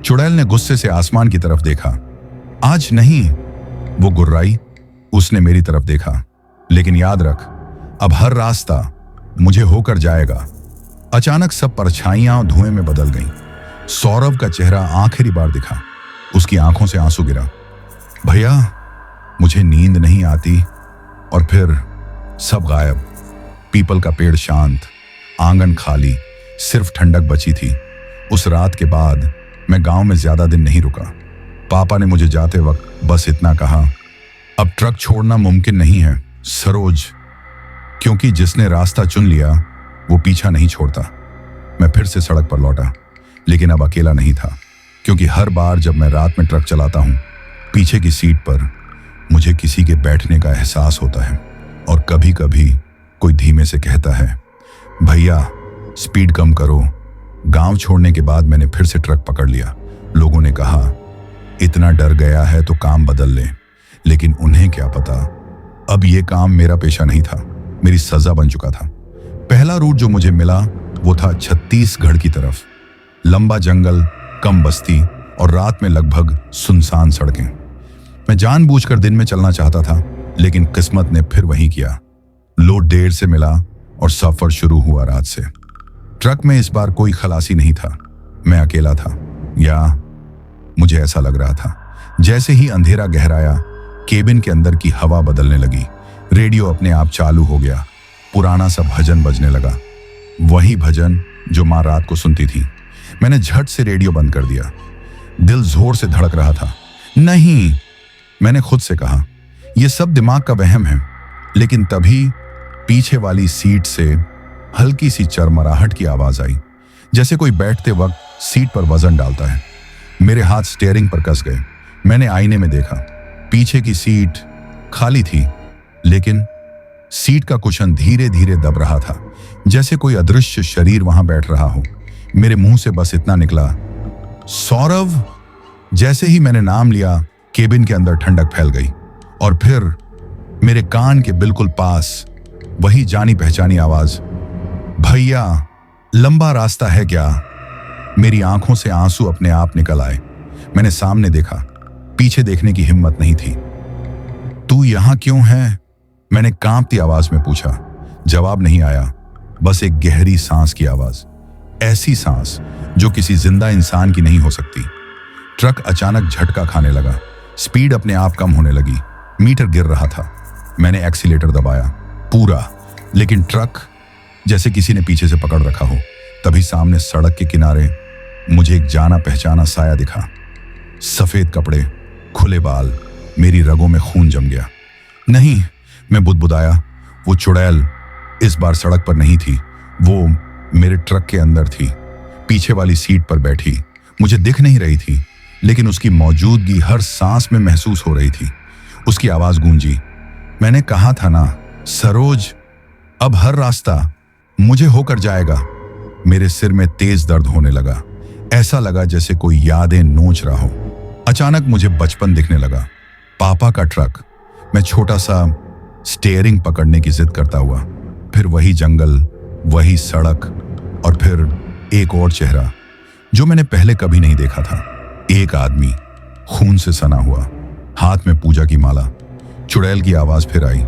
चुड़ैल ने गुस्से से आसमान की तरफ देखा। आज नहीं, वो गुर्राई। उसने मेरी तरफ देखा। लेकिन याद रख, अब हर रास्ता मुझे होकर जाएगा। अचानक सब परछाइयां धुएं में बदल गईं। सौरव का चेहरा आखिरी बार दिखा। उसकी आंखों से आंसू गिरा। भैया, मुझे नींद नहीं आती। और फिर सब गायब। पीपल का पेड़ शांत, आंगन खाली, सिर्फ ठंडक बची थी। उस रात के बाद मैं गांव में ज्यादा दिन नहीं रुका। पापा ने मुझे जाते वक्त बस इतना कहा, अब ट्रक छोड़ना मुमकिन नहीं है सरोज, क्योंकि जिसने रास्ता चुन लिया वो पीछा नहीं छोड़ता। मैं फिर से सड़क पर लौटा, लेकिन अब अकेला नहीं था, क्योंकि हर बार जब मैं रात में ट्रक चलाता हूं, पीछे की सीट पर मुझे किसी के बैठने का एहसास होता है। और कभी कभी कोई धीमे से कहता है, भैया स्पीड कम करो। गांव छोड़ने के बाद मैंने फिर से ट्रक पकड़ लिया। लोगों ने कहा, इतना डर गया है तो काम बदल ले। लेकिन उन्हें क्या पता, अब यह काम मेरा पेशा नहीं था, मेरी सजा बन चुका था। पहला रूट जो मुझे मिला वो था छत्तीसगढ़ की तरफ। लंबा जंगल, कम बस्ती और रात में लगभग सुनसान सड़कें। मैं जानबूझकर दिन में चलना चाहता था, लेकिन किस्मत ने फिर वही किया। लोड देर से मिला और सफर शुरू हुआ रात से। ट्रक में इस बार कोई खलासी नहीं था। मैं अकेला था, या मुझे ऐसा लग रहा था। जैसे ही अंधेरा गहराया, केबिन के अंदर की हवा बदलने लगी। रेडियो अपने आप चालू हो गया। पुराना सा भजन बजने लगा, वही भजन जो माँ रात को सुनती थी। मैंने झट से रेडियो बंद कर दिया। दिल जोर से धड़क रहा था। नहीं, मैंने खुद से कहा, यह सब दिमाग का वहम है। लेकिन तभी पीछे वाली सीट से हल्की सी चरमराहट की आवाज आई, जैसे कोई बैठते वक्त सीट पर वजन डालता है। मेरे हाथ स्टीयरिंग पर कस गए। मैंने आईने में देखा, पीछे की सीट खाली थी, लेकिन सीट का कुशन धीरे धीरे दब रहा था, जैसे कोई अदृश्य शरीर वहां बैठ रहा हो। मेरे मुंह से बस इतना निकला, सौरव। जैसे ही मैंने नाम लिया, केबिन के अंदर ठंडक फैल गई। और फिर मेरे कान के बिल्कुल पास वही जानी पहचानी आवाज, भैया लंबा रास्ता है क्या? मेरी आंखों से आंसू अपने आप निकल आए। मैंने सामने देखा, पीछे देखने की हिम्मत नहीं थी। तू यहां क्यों है? मैंने कांपती आवाज में पूछा। जवाब नहीं आया, बस एक गहरी सांस की आवाज, ऐसी सांस जो किसी जिंदा इंसान की नहीं हो सकती। ट्रक अचानक झटका खाने लगा। स्पीड अपने आप कम होने लगी। मीटर गिर रहा था। मैंने एक्सीलेटर दबाया पूरा, लेकिन ट्रक जैसे किसी ने पीछे से पकड़ रखा हो। तभी सामने सड़क के किनारे मुझे एक जाना पहचाना साया दिखा। सफेद कपड़े, खुले बाल, मेरी रगों में खून जम गया। नहीं, मैं बुदबुदाया। वो चुड़ैल इस बार सड़क पर नहीं थी, वो मेरे ट्रक के अंदर थी, पीछे वाली सीट पर बैठी। मुझे दिख नहीं रही थी, लेकिन उसकी मौजूदगी हर सांस में महसूस हो रही थी। उसकी आवाज गूंजी, मैंने कहा था ना सरोज, अब हर रास्ता मुझे होकर जाएगा। मेरे सिर में तेज दर्द होने लगा। ऐसा लगा जैसे कोई यादें नोच रहा हो। अचानक मुझे बचपन दिखने लगा। पापा का ट्रक, मैं छोटा सा स्टीयरिंग पकड़ने की जिद करता हुआ। फिर वही जंगल, वही सड़क, और फिर एक और चेहरा जो मैंने पहले कभी नहीं देखा था। एक आदमी, खून से सना हुआ, हाथ में पूजा की माला। चुड़ैल की आवाज फिर आई,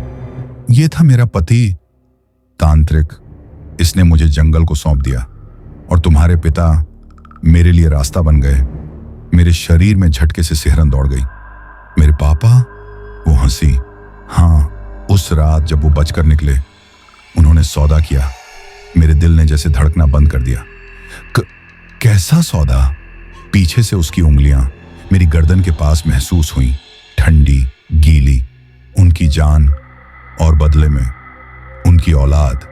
ये था मेरा पति तांत्रिक। इसने मुझे जंगल को सौंप दिया। और तुम्हारे पिता मेरे लिए रास्ता बन गए। मेरे शरीर में झटके से सिहरन दौड़ गई। मेरे पापा? वो हंसी। हाँ, उस रात जब वो बचकर निकले, उन्होंने सौदा किया। मेरे दिल ने जैसे धड़कना बंद कर दिया। कैसा सौदा? पीछे से उसकी उंगलियां मेरी गर्दन के पास महसूस हुई, ठंडी, गीली। उनकी जान और बदले में उनकी औलाद।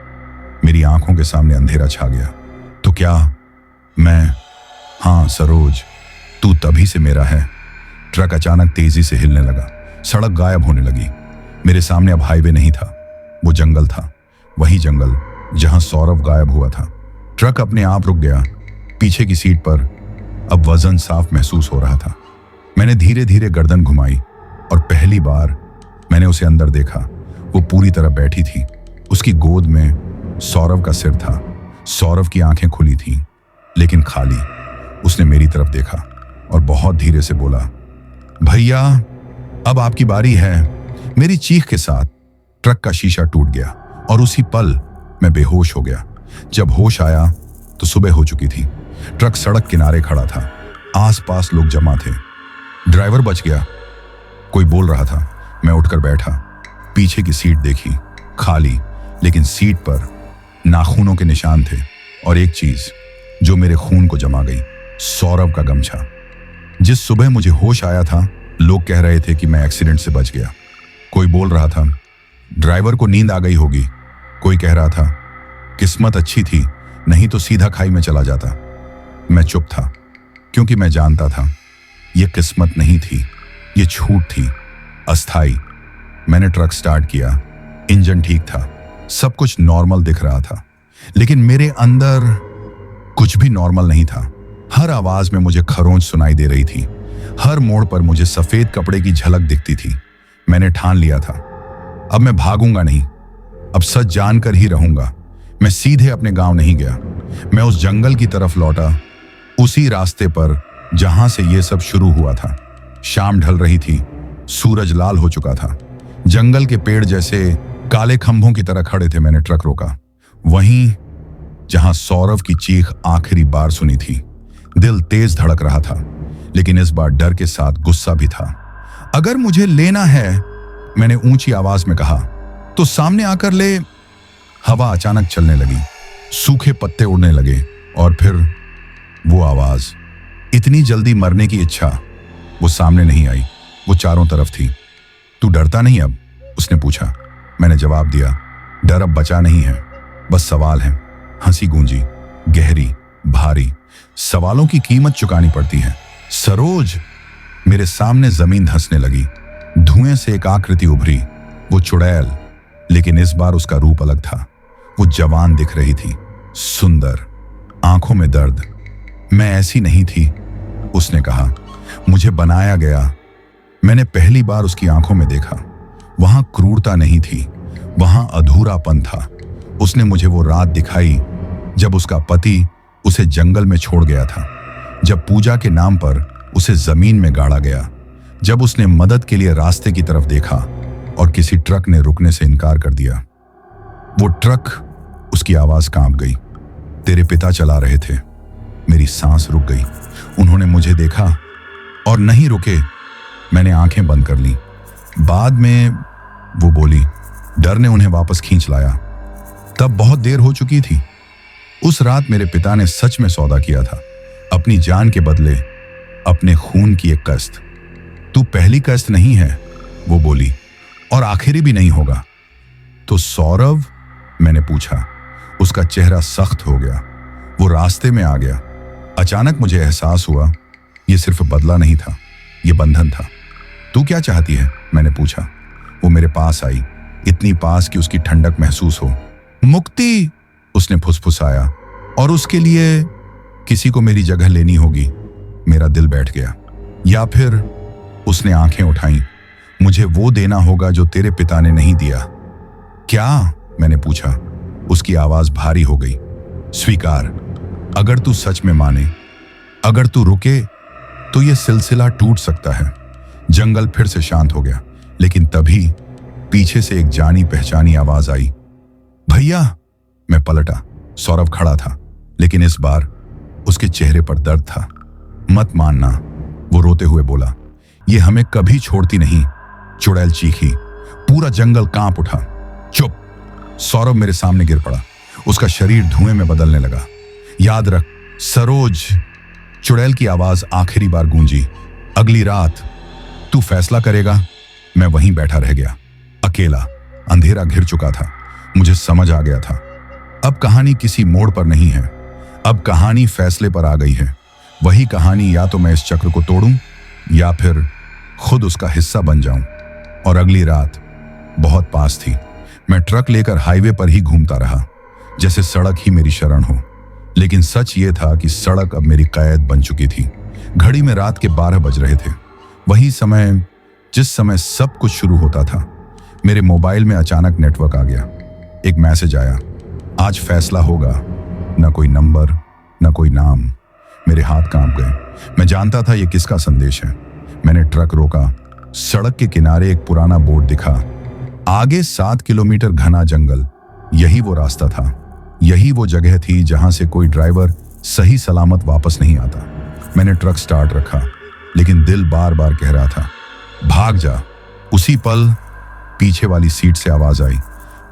मेरी आंखों के सामने अंधेरा छा गया। तो क्या मैं? हाँ सरोज, तू तभी से मेरा है। ट्रक अचानक तेजी से हिलने लगा। सड़क गायब होने लगी। मेरे सामने अब हाईवे नहीं था, वो जंगल था। वही जंगल जहां सौरभ गायब हुआ था। ट्रक अपने आप रुक गया। पीछे की सीट पर अब वजन साफ महसूस हो रहा था। मैंने धीरे धीरे गर्दन घुमाई और पहली बार मैंने उसे अंदर देखा। वो पूरी तरह बैठी थी। उसकी गोद में सौरभ का सिर था। सौरभ की आंखें खुली थीं, लेकिन खाली। उसने मेरी तरफ देखा और बहुत धीरे से बोला, भैया अब आपकी बारी है। मेरी चीख के साथ ट्रक का शीशा टूट गया और उसी पल मैं बेहोश हो गया। जब होश आया तो सुबह हो चुकी थी। ट्रक सड़क किनारे खड़ा था। आसपास लोग जमा थे। ड्राइवर बच गया, कोई बोल रहा था। मैं उठकर बैठा, पीछे की सीट देखी, खाली, लेकिन सीट पर नाखूनों के निशान थे और एक चीज जो मेरे खून को जमा गई, सौरभ का गमछा। जिस सुबह मुझे होश आया था, लोग कह रहे थे कि मैं एक्सीडेंट से बच गया। कोई बोल रहा था ड्राइवर को नींद आ गई होगी। कोई कह रहा था किस्मत अच्छी थी, नहीं तो सीधा खाई में चला जाता। मैं चुप था, क्योंकि मैं जानता था यह किस्मत नहीं थी, ये छूट थी, अस्थाई। मैंने ट्रक स्टार्ट किया। इंजन ठीक था, सब कुछ नॉर्मल दिख रहा था, लेकिन मेरे अंदर कुछ भी नॉर्मल नहीं था। हर आवाज में मुझे खरोंच सुनाई दे रही थी। हर मोड़ पर मुझे सफेद कपड़े की झलक दिखती थी। मैंने ठान लिया था, अब मैं भागूंगा नहीं, अब सच जानकर ही रहूंगा। मैं सीधे अपने गांव नहीं गया, मैं उस जंगल की तरफ लौटा, उसी रास्ते पर जहां से यह सब शुरू हुआ था। शाम ढल रही थी, सूरज लाल हो चुका था। जंगल के पेड़ जैसे काले खंभों की तरह खड़े थे। मैंने ट्रक रोका वहीं जहां सौरभ की चीख आखिरी बार सुनी थी। दिल तेज धड़क रहा था, लेकिन इस बार डर के साथ गुस्सा भी था। अगर मुझे लेना है, मैंने ऊंची आवाज में कहा, तो सामने आकर ले। हवा अचानक चलने लगी, सूखे पत्ते उड़ने लगे और फिर वो आवाज। इतनी जल्दी मरने की इच्छा। वो सामने नहीं आई, वो चारों तरफ थी। तू डरता नहीं अब? उसने पूछा। मैंने जवाब दिया, डर अब बचा नहीं है, बस सवाल है। हंसी गूंजी, गहरी, भारी। सवालों की कीमत चुकानी पड़ती है सरोज। मेरे सामने जमीन धंसने लगी। धुएं से एक आकृति उभरी, वो चुड़ैल, लेकिन इस बार उसका रूप अलग था। वो जवान दिख रही थी, सुंदर, आंखों में दर्द। मैं ऐसी नहीं थी, उसने कहा, मुझे बनाया गया। मैंने पहली बार उसकी आंखों में देखा। वहां क्रूरता नहीं थी, वहां अधूरापन था। उसने मुझे वो रात दिखाई जब उसका पति उसे जंगल में छोड़ गया था, जब पूजा के नाम पर उसे जमीन में गाड़ा गया, जब उसने मदद के लिए रास्ते की तरफ देखा और किसी ट्रक ने रुकने से इनकार कर दिया। वो ट्रक, उसकी आवाज कांप गई। तेरे पिता चला रहे थे। मेरी सांस रुक गई। उन्होंने मुझे देखा और नहीं रुके। मैंने आंखें बंद कर ली। बाद में वो बोली, डर ने उन्हें वापस खींच लाया। तब बहुत देर हो चुकी थी। उस रात मेरे पिता ने सच में सौदा किया था, अपनी जान के बदले अपने खून की एक कश्त। तू पहली कश्त नहीं है, वो बोली, और आखिरी भी नहीं होगा। तो सौरभ? मैंने पूछा। उसका चेहरा सख्त हो गया। वो रास्ते में आ गया। अचानक मुझे एहसास हुआ, ये सिर्फ बदला नहीं था, ये बंधन था। तू क्या चाहती है? मैंने पूछा। वो मेरे पास आई, इतनी पास कि उसकी ठंडक महसूस हो। मुक्ति, उसने फुसफुसाया, और उसके लिए किसी को मेरी जगह लेनी होगी। मेरा दिल बैठ गया। या फिर, उसने आंखें उठाई, मुझे वो देना होगा जो तेरे पिता ने नहीं दिया। क्या? मैंने पूछा। उसकी आवाज भारी हो गई। स्वीकार, अगर तू सच में माने, अगर तू रुके, तो यह सिलसिला टूट सकता है। जंगल फिर से शांत हो गया, लेकिन तभी पीछे से एक जानी पहचानी आवाज आई, भैया। मैं पलटा। सौरभ खड़ा था, लेकिन इस बार उसके चेहरे पर दर्द था। मत मानना, वो रोते हुए बोला, ये हमें कभी छोड़ती नहीं। चुड़ैल चीखी। पूरा जंगल कांप उठा। चुप! सौरभ मेरे सामने गिर पड़ा। उसका शरीर धुएं में बदलने लगा। याद रख सरोज, चुड़ैल की आवाज आखिरी बार गूंजी। अगली रात तू फैसला करेगा। मैं वहीं बैठा रह गया, अकेला। अंधेरा घिर चुका था। मुझे समझ आ गया था, अब कहानी किसी मोड़ पर नहीं है, अब कहानी फैसले पर आ गई है। वही कहानी, या तो मैं इस चक्र को तोड़ूं या फिर खुद उसका हिस्सा बन जाऊं। और अगली रात बहुत पास थी। मैं ट्रक लेकर हाईवे पर ही घूमता रहा, जैसे सड़क ही मेरी शरण हो। लेकिन सच ये था कि सड़क अब मेरी कैद बन चुकी थी। घड़ी में रात के 12 बज रहे थे, वही समय जिस समय सब कुछ शुरू होता था। मेरे मोबाइल में अचानक नेटवर्क आ गया। एक मैसेज आया, आज फैसला होगा। न कोई नंबर, न कोई नाम। मेरे हाथ कांप गए। मैं जानता था ये किसका संदेश है। मैंने ट्रक रोका। सड़क के किनारे एक पुराना बोर्ड दिखा, आगे 7 किलोमीटर घना जंगल। यही वो रास्ता था, यही वो जगह थी जहां से कोई ड्राइवर सही सलामत वापस नहीं आता। मैंने ट्रक स्टार्ट रखा, लेकिन दिल बार बार कह रहा था, भाग जा। उसी पल पीछे वाली सीट से आवाज आई,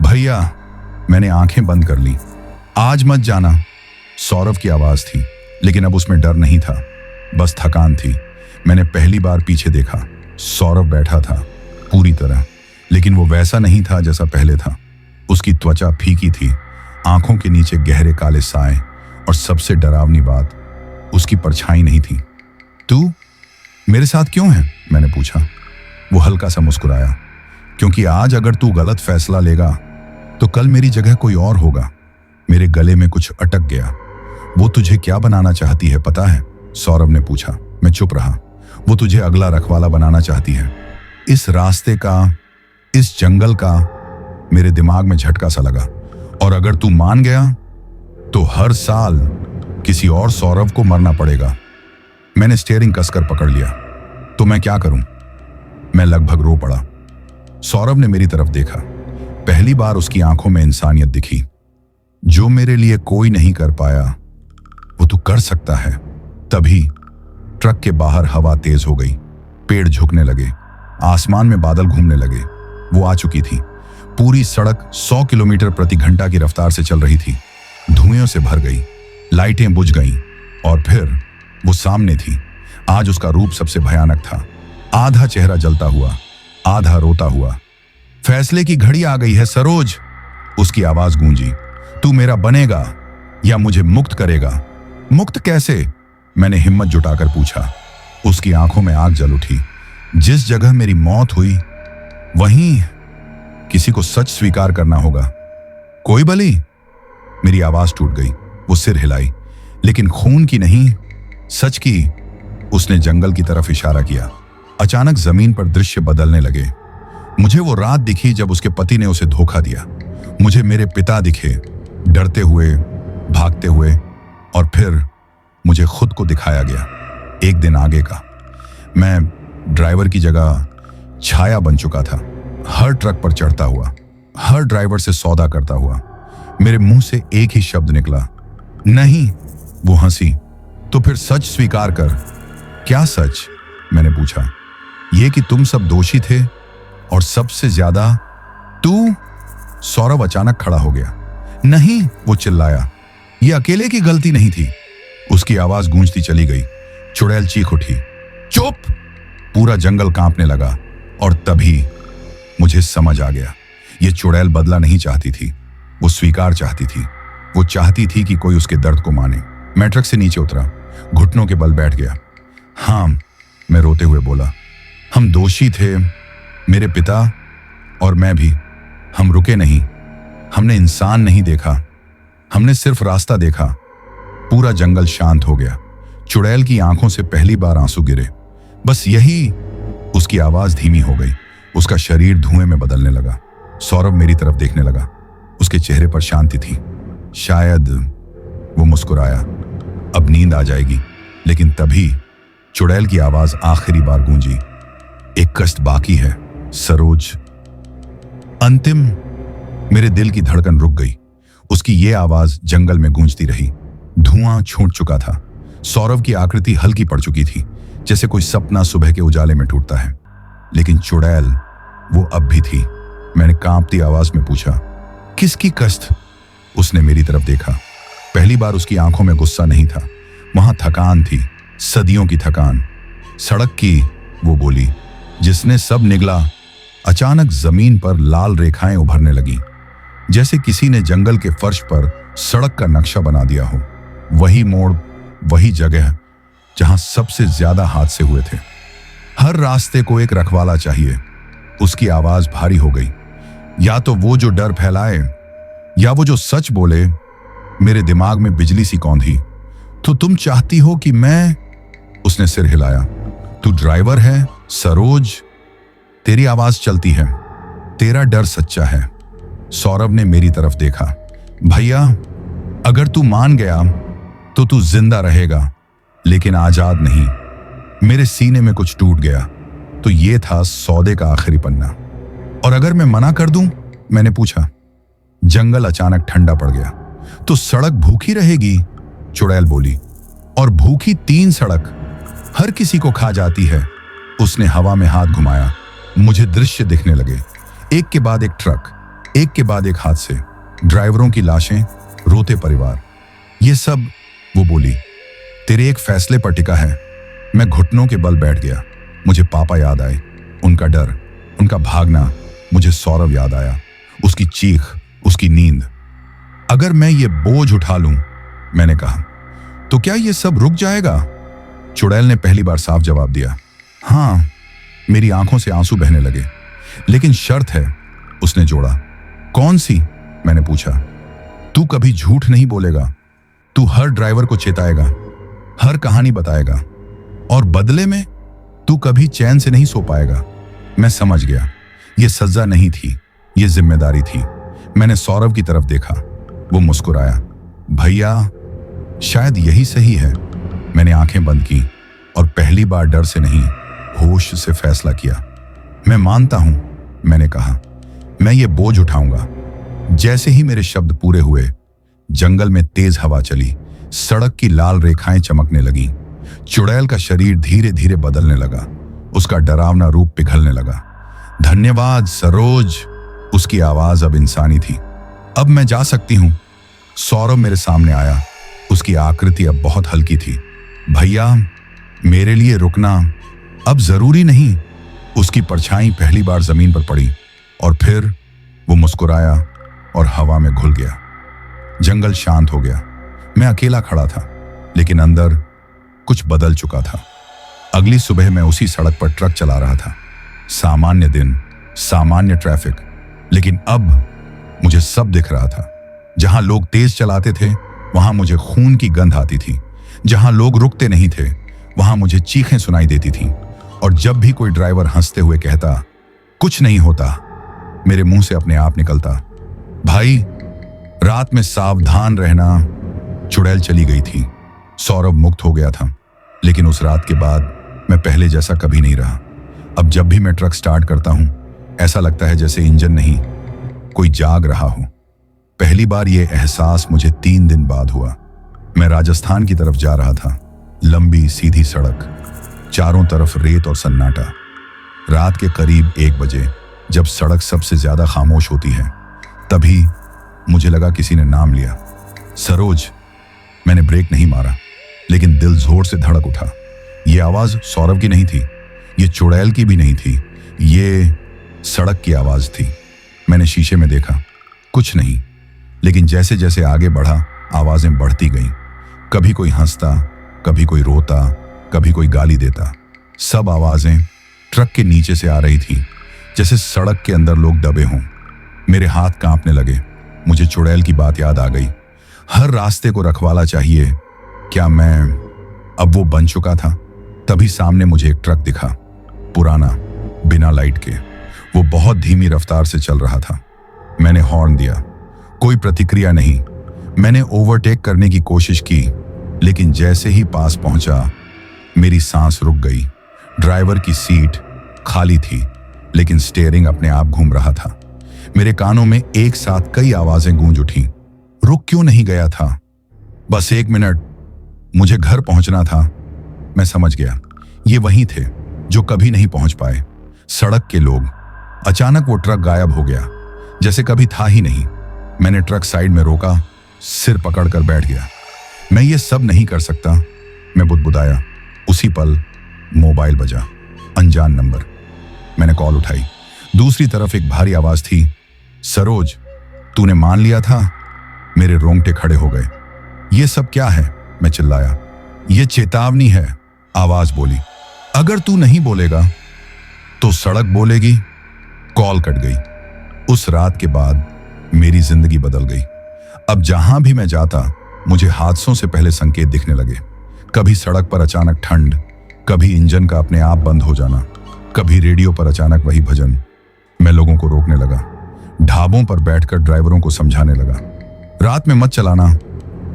भैया। मैंने आंखें बंद कर ली। आज मत जाना। सौरभ की आवाज थी, लेकिन अब उसमें डर नहीं था, बस थकान थी। मैंने पहली बार पीछे देखा। सौरभ बैठा था पूरी तरह, लेकिन वो वैसा नहीं था जैसा पहले था। उसकी त्वचा फीकी थी, आंखों के नीचे गहरे काले साए, और सबसे डरावनी बात, उसकी परछाई नहीं थी। तू मेरे साथ क्यों है? मैंने पूछा। वो हल्का सा मुस्कुराया, क्योंकि आज अगर तू गलत फैसला लेगा तो कल मेरी जगह कोई और होगा। मेरे गले में कुछ अटक गया। वो तुझे क्या बनाना चाहती है पता है? सौरभ ने पूछा। मैं चुप रहा। वो तुझे अगला रखवाला बनाना चाहती है। इस रास्ते का, इस जंगल का। मेरे दिमाग में झटका सा लगा। और अगर तू मान गया तो हर साल किसी और सौरभ को मरना पड़ेगा। मैंने स्टीयरिंग कसकर पकड़ लिया। तो मैं क्या करूं? मैं लगभग रो पड़ा। सौरभ ने मेरी तरफ देखा। पहली बार उसकी आंखों में इंसानियत दिखी। जो मेरे लिए कोई नहीं कर पाया, वो तू कर सकता है। तभी ट्रक के बाहर हवा तेज हो गई। पेड़ झुकने लगे, आसमान में बादल घूमने लगे। वो आ चुकी थी। पूरी सड़क 100 किलोमीटर प्रति घंटा की रफ्तार से चल रही थी। धुएं से भर गई, लाइटें बुझ गईं, और फिर वो सामने थी। आज उसका रूप सबसे भयानक था। आधा चेहरा जलता हुआ, आधा रोता हुआ। फैसले की घड़ी आ गई है सरोज, उसकी आवाज गूंजी। तू मेरा बनेगा या मुझे मुक्त करेगा? मुक्त कैसे? मैंने हिम्मत जुटाकर पूछा। उसकी आंखों में आग जल उठी। जिस जगह मेरी मौत हुई, वहीं किसी को सच स्वीकार करना होगा। कोई बलि? मेरी आवाज टूट गई। वो सिर हिलाई, लेकिन खून की नहीं, सच की। उसने जंगल की तरफ इशारा किया। अचानक जमीन पर दृश्य बदलने लगे। मुझे वो रात दिखी जब उसके पति ने उसे धोखा दिया। मुझे मेरे पिता दिखे, डरते हुए, भागते हुए, और फिर मुझे खुद को दिखाया गया, एक दिन आगे का। मैं ड्राइवर की जगह छाया बन चुका था। हर ट्रक पर चढ़ता हुआ, हर ड्राइवर से सौदा करता हुआ। मेरे मुंह से एक ही शब्द निकला, नहीं। वो हंसी। तो फिर सच स्वीकार कर। क्या सच? मैंने पूछा। ये कि तुम सब दोषी थे, और सबसे ज्यादा तू। सौरभ अचानक खड़ा हो गया। नहीं, वो चिल्लाया, ये अकेले की गलती नहीं थी। उसकी आवाज गूंजती चली गई। चुड़ैल चीख उठी, चुप! पूरा जंगल कांपने लगा। और तभी मुझे समझ आ गया, ये चुड़ैल बदला नहीं चाहती थी, वो स्वीकार चाहती थी। वो चाहती थी कि कोई उसके दर्द को माने। मैं ट्रक से नीचे उतरा, घुटनों के बल बैठ गया। हाँ, मैं रोते हुए बोला, हम दोषी थे, मेरे पिता और मैं भी। हम रुके नहीं, हमने इंसान नहीं देखा, हमने सिर्फ रास्ता देखा। पूरा जंगल शांत हो गया। चुड़ैल की आंखों से पहली बार आंसू गिरे। बस यही। उसकी आवाज धीमी हो गई। उसका शरीर धुएं में बदलने लगा। सौरभ मेरी तरफ देखने लगा। उसके चेहरे पर शांति थी। शायद वो मुस्कुराया, अब नींद आ जाएगी। लेकिन तभी चुड़ैल की आवाज आखिरी बार गूंजी, एक कष्ट बाकी है सरोज। अंतिम। मेरे दिल की धड़कन रुक गई। उसकी ये आवाज जंगल में गूंजती रही। धुआं छूट चुका था। सौरव की आकृति हल्की पड़ चुकी थी, जैसे कोई सपना सुबह के उजाले में टूटता है। लेकिन चुड़ैल वो अब भी थी। मैंने कांपती आवाज में पूछा, किसकी कष्ट? उसने मेरी तरफ देखा। पहली बार उसकी आंखों में गुस्सा नहीं था, वहां थकान थी, सदियों की थकान। सड़क की, वो बोली। जिसने सब निगला। अचानक जमीन पर लाल रेखाएं उभरने लगी, जैसे किसी ने जंगल के फर्श पर सड़क का नक्शा बना दिया हो। वही मोड़, वही जगह जहां सबसे ज्यादा हादसे हुए थे। हर रास्ते को एक रखवाला चाहिए। उसकी आवाज भारी हो गई। या तो वो जो डर फैलाए, या वो जो सच बोले। मेरे दिमाग में बिजली सी कौंधी। तो तुम चाहती हो कि मैं? उसने सिर हिलाया। तू ड्राइवर है सरोज, तेरी आवाज चलती है, तेरा डर सच्चा है। सौरभ ने मेरी तरफ देखा। भैया, अगर तू मान गया तो तू जिंदा रहेगा, लेकिन आजाद नहीं। मेरे सीने में कुछ टूट गया। तो ये था सौदे का आखिरी पन्ना। और अगर मैं मना कर दूं? मैंने पूछा। जंगल अचानक ठंडा पड़ गया। तो सड़क भूखी रहेगी, चुड़ैल बोली। और भूखी 3 सड़क हर किसी को खा जाती है। उसने हवा में हाथ घुमाया। मुझे दृश्य दिखने लगे, एक के बाद एक ट्रक, एक के बाद एक हादसे, ड्राइवरों की लाशें, रोते परिवार। ये सब, वो बोली, तेरे एक फैसले पर टिका है। मैं घुटनों के बल बैठ गया। मुझे पापा याद आए, उनका डर, उनका भागना। मुझे सौरभ याद आया, उसकी चीख, उसकी नींद। अगर मैं ये बोझ उठा लूं, मैंने कहा, तो क्या ये सब रुक जाएगा? चुड़ैल ने पहली बार साफ जवाब दिया। हाँ। मेरी आंखों से आंसू बहने लगे। लेकिन शर्त है, उसने जोड़ा। कौन सी? मैंने पूछा। तू कभी झूठ नहीं बोलेगा। तू हर ड्राइवर को चेताएगा, हर कहानी बताएगा, और बदले में तू कभी चैन से नहीं सो पाएगा। मैं समझ गया, ये सजा नहीं थी, ये जिम्मेदारी थी। मैंने सौरभ की तरफ देखा। वो मुस्कुराया। भैया, शायद यही सही है। मैंने आंखें बंद की और पहली बार डर से नहीं, होश से फैसला किया। मैं मानता हूं, मैंने कहा, मैं ये बोझ उठाऊंगा। जैसे ही मेरे शब्द पूरे हुए, जंगल में तेज हवा चली, सड़क की लाल रेखाएं चमकने लगीं। चुड़ैल का शरीर धीरे धीरे बदलने लगा, उसका डरावना रूप पिघलने लगा। धन्यवाद सरोज, उसकी आवाज अब इंसानी थी। अब मैं जा सकती हूं। सौरभ मेरे सामने आया, उसकी आकृति अब बहुत हल्की थी। भैया, मेरे लिए रुकना अब जरूरी नहीं। उसकी परछाई पहली बार जमीन पर पड़ी और फिर वो मुस्कुराया और हवा में घुल गया। जंगल शांत हो गया। मैं अकेला खड़ा था, लेकिन अंदर कुछ बदल चुका था। अगली सुबह मैं उसी सड़क पर ट्रक चला रहा था। सामान्य दिन, सामान्य ट्रैफिक, लेकिन अब मुझे सब दिख रहा था। जहां लोग तेज चलाते थे, वहां मुझे खून की गंध आती थी। जहां लोग रुकते नहीं थे, वहां मुझे चीखें सुनाई देती थीं। और जब भी कोई ड्राइवर हंसते हुए कहता, कुछ नहीं होता, मेरे मुंह से अपने आप निकलता, भाई, रात में सावधान रहना। चुड़ैल चली गई थी, सौरभ मुक्त हो गया था। लेकिन उस रात के बाद मैं पहले जैसा कभी नहीं रहा। अब जब भी मैं ट्रक स्टार्ट करता हूं, ऐसा लगता है जैसे इंजन नहीं, कोई जाग रहा हो। पहली बार यह एहसास मुझे 3 दिन बाद हुआ। मैं राजस्थान की तरफ जा रहा था। लंबी सीधी सड़क, चारों तरफ रेत और सन्नाटा। रात के करीब 1 बजे, जब सड़क सबसे ज्यादा खामोश होती है, तभी मुझे लगा किसी ने नाम लिया, सरोज। मैंने ब्रेक नहीं मारा, लेकिन दिल जोर से धड़क उठा। ये आवाज सौरभ की नहीं थी, ये चुड़ैल की भी नहीं थी, ये सड़क की आवाज थी। मैंने शीशे में देखा, कुछ नहीं। लेकिन जैसे जैसे आगे बढ़ा, आवाजें बढ़ती गईं। कभी कोई हंसता, कभी कोई रोता, कभी कोई गाली देता। सब आवाजें ट्रक के नीचे से आ रही थी, जैसे सड़क के अंदर लोग दबे हों। मेरे हाथ कांपने लगे। मुझे चुड़ैल की बात याद आ गई, हर रास्ते को रखवाला चाहिए। क्या मैं अब वो बन चुका था? तभी सामने मुझे एक ट्रक दिखा, पुराना, बिना लाइट के। वो बहुत धीमी रफ्तार से चल रहा था। मैंने हॉर्न दिया, कोई प्रतिक्रिया नहीं। मैंने ओवरटेक करने की कोशिश की, लेकिन जैसे ही पास पहुंचा, मेरी सांस रुक गई। ड्राइवर की सीट खाली थी, लेकिन स्टीयरिंग अपने आप घूम रहा था। मेरे कानों में एक साथ कई आवाजें गूंज उठी। रुक क्यों नहीं गया था? बस 1 मिनट, मुझे घर पहुंचना था। मैं समझ गया, ये वही थे जो कभी नहीं पहुंच पाए। सड़क के लोग। अचानक वो ट्रक गायब हो गया, जैसे कभी था ही नहीं। मैंने ट्रक साइड में रोका, सिर पकड़कर बैठ गया। मैं ये सब नहीं कर सकता, मैं बुदबुदाया। उसी पल मोबाइल बजा, अनजान नंबर। मैंने कॉल उठाई। दूसरी तरफ एक भारी आवाज थी, सरोज, तूने मान लिया था। मेरे रोंगटे खड़े हो गए। ये सब क्या है? मैं चिल्लाया। ये चेतावनी है, आवाज बोली। अगर तू नहीं बोलेगा तो सड़क बोलेगी। कॉल कट गई। उस रात के बाद मेरी जिंदगी बदल गई। अब जहां भी मैं जाता, मुझे हादसों से पहले संकेत दिखने लगे। कभी सड़क पर अचानक ठंड, कभी इंजन का अपने आप बंद हो जाना, कभी रेडियो पर अचानक वही भजन। मैं लोगों को रोकने लगा, ढाबों पर बैठकर ड्राइवरों को समझाने लगा, रात में मत चलाना,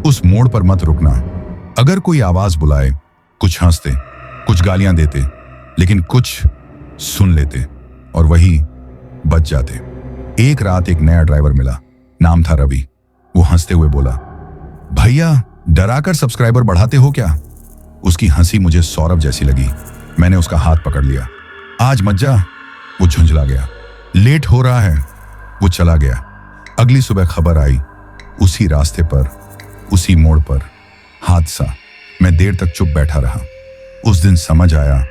उस मोड़ पर मत रुकना। अगर कोई आवाज बुलाए, कुछ हंसते, कुछ गालियां देते, लेकिन कुछ सुन लेते और वही बच जाते। एक रात एक नया ड्राइवर मिला, नाम था रवि। वो हंसते हुए बोला, भैया डराकर सब्सक्राइबर बढ़ाते हो क्या? उसकी हंसी मुझे सौरभ जैसी लगी। मैंने उसका हाथ पकड़ लिया। आज मत जा। वो झुंझला गया। लेट हो रहा है। वो चला गया। अगली सुबह खबर आई, उसी रास्ते पर, उसी मोड़ पर हादसा। मैं देर तक चुप बैठा रहा। उस दिन समझ आया,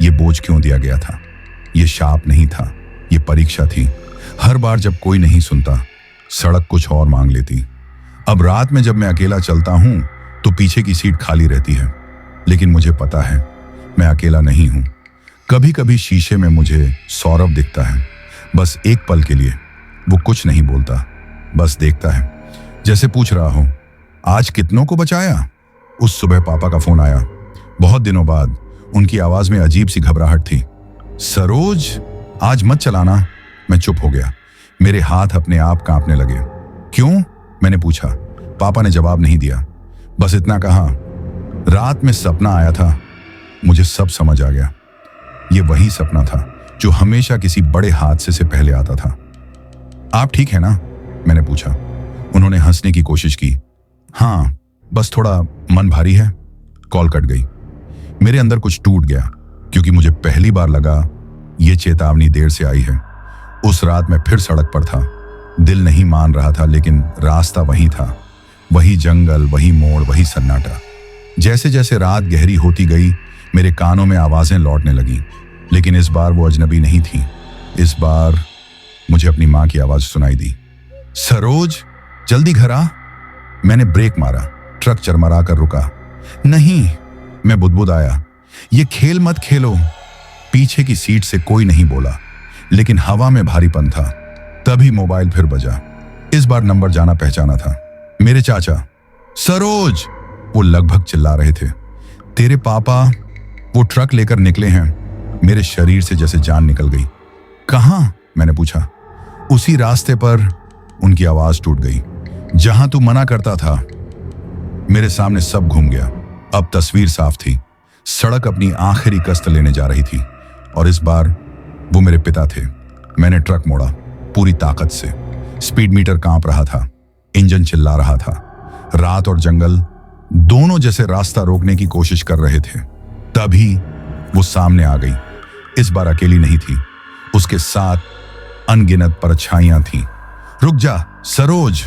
ये बोझ क्यों दिया गया था। ये शाप नहीं था, ये परीक्षा थी। हर बार जब कोई नहीं सुनता, सड़क कुछ और मांग लेती। अब रात में जब मैं अकेला चलता हूं तो पीछे की सीट खाली रहती है, लेकिन मुझे पता है मैं अकेला नहीं हूं। कभी कभी शीशे में मुझे सौरभ दिखता है, बस एक पल के लिए। वो कुछ नहीं बोलता, बस देखता है, जैसे पूछ रहा हो, आज कितनों को बचाया? उस सुबह पापा का फोन आया, बहुत दिनों बाद। उनकी आवाज में अजीब सी घबराहट थी। सरोज, आज मत चलाना। मैं चुप हो गया। मेरे हाथ अपने आप कांपने लगे। क्यों? मैंने पूछा। पापा ने जवाब नहीं दिया, बस इतना कहा, रात में सपना आया था। मुझे सब समझ आ गया। ये वही सपना था जो हमेशा किसी बड़े हादसे से पहले आता था। आप ठीक है ना? मैंने पूछा। उन्होंने हंसने की कोशिश की। हाँ, बस थोड़ा मन भारी है। कॉल कट गई। मेरे अंदर कुछ टूट गया, क्योंकि मुझे पहली बार लगा ये चेतावनी देर से आई है। उस रात मैं फिर सड़क पर था। दिल नहीं मान रहा था, लेकिन रास्ता वही था। वही जंगल, वही मोड़, वही सन्नाटा। जैसे जैसे रात गहरी होती गई, मेरे कानों में आवाजें लौटने लगी, लेकिन इस बार वो अजनबी नहीं थी। इस बार मुझे अपनी मां की आवाज सुनाई दी, सरोज, जल्दी घर आ। मैंने ब्रेक मारा। ट्रक चरमरा कर रुका। नहीं, मैं बुदबुदाया, ये खेल मत खेलो। पीछे की सीट से कोई नहीं बोला, लेकिन हवा में भारीपन था। तभी मोबाइल फिर बजा। इस बार नंबर जाना पहचाना था। मेरे चाचा। सरोज, वो लगभग चिल्ला रहे थे, तेरे पापा वो ट्रक लेकर निकले हैं। मेरे शरीर से जैसे जान निकल गई। कहां? मैंने पूछा। उसी रास्ते पर। उनकी आवाज टूट गई। जहां तू मना करता था। मेरे सामने सब घूम गया। अब तस्वीर साफ थी। सड़क अपनी आखिरी कष्ट लेने जा रही थी, और इस बार वो मेरे पिता थे। मैंने ट्रक मोड़ा, पूरी ताकत से। स्पीड मीटर कांप रहा था, इंजन चिल्ला रहा था। रात और जंगल दोनों जैसे रास्ता रोकने की कोशिश कर रहे थे। तभी वो सामने आ गई। इस बार अकेली नहीं थी, उसके साथ अनगिनत परछाइयां थीं। रुक जा सरोज,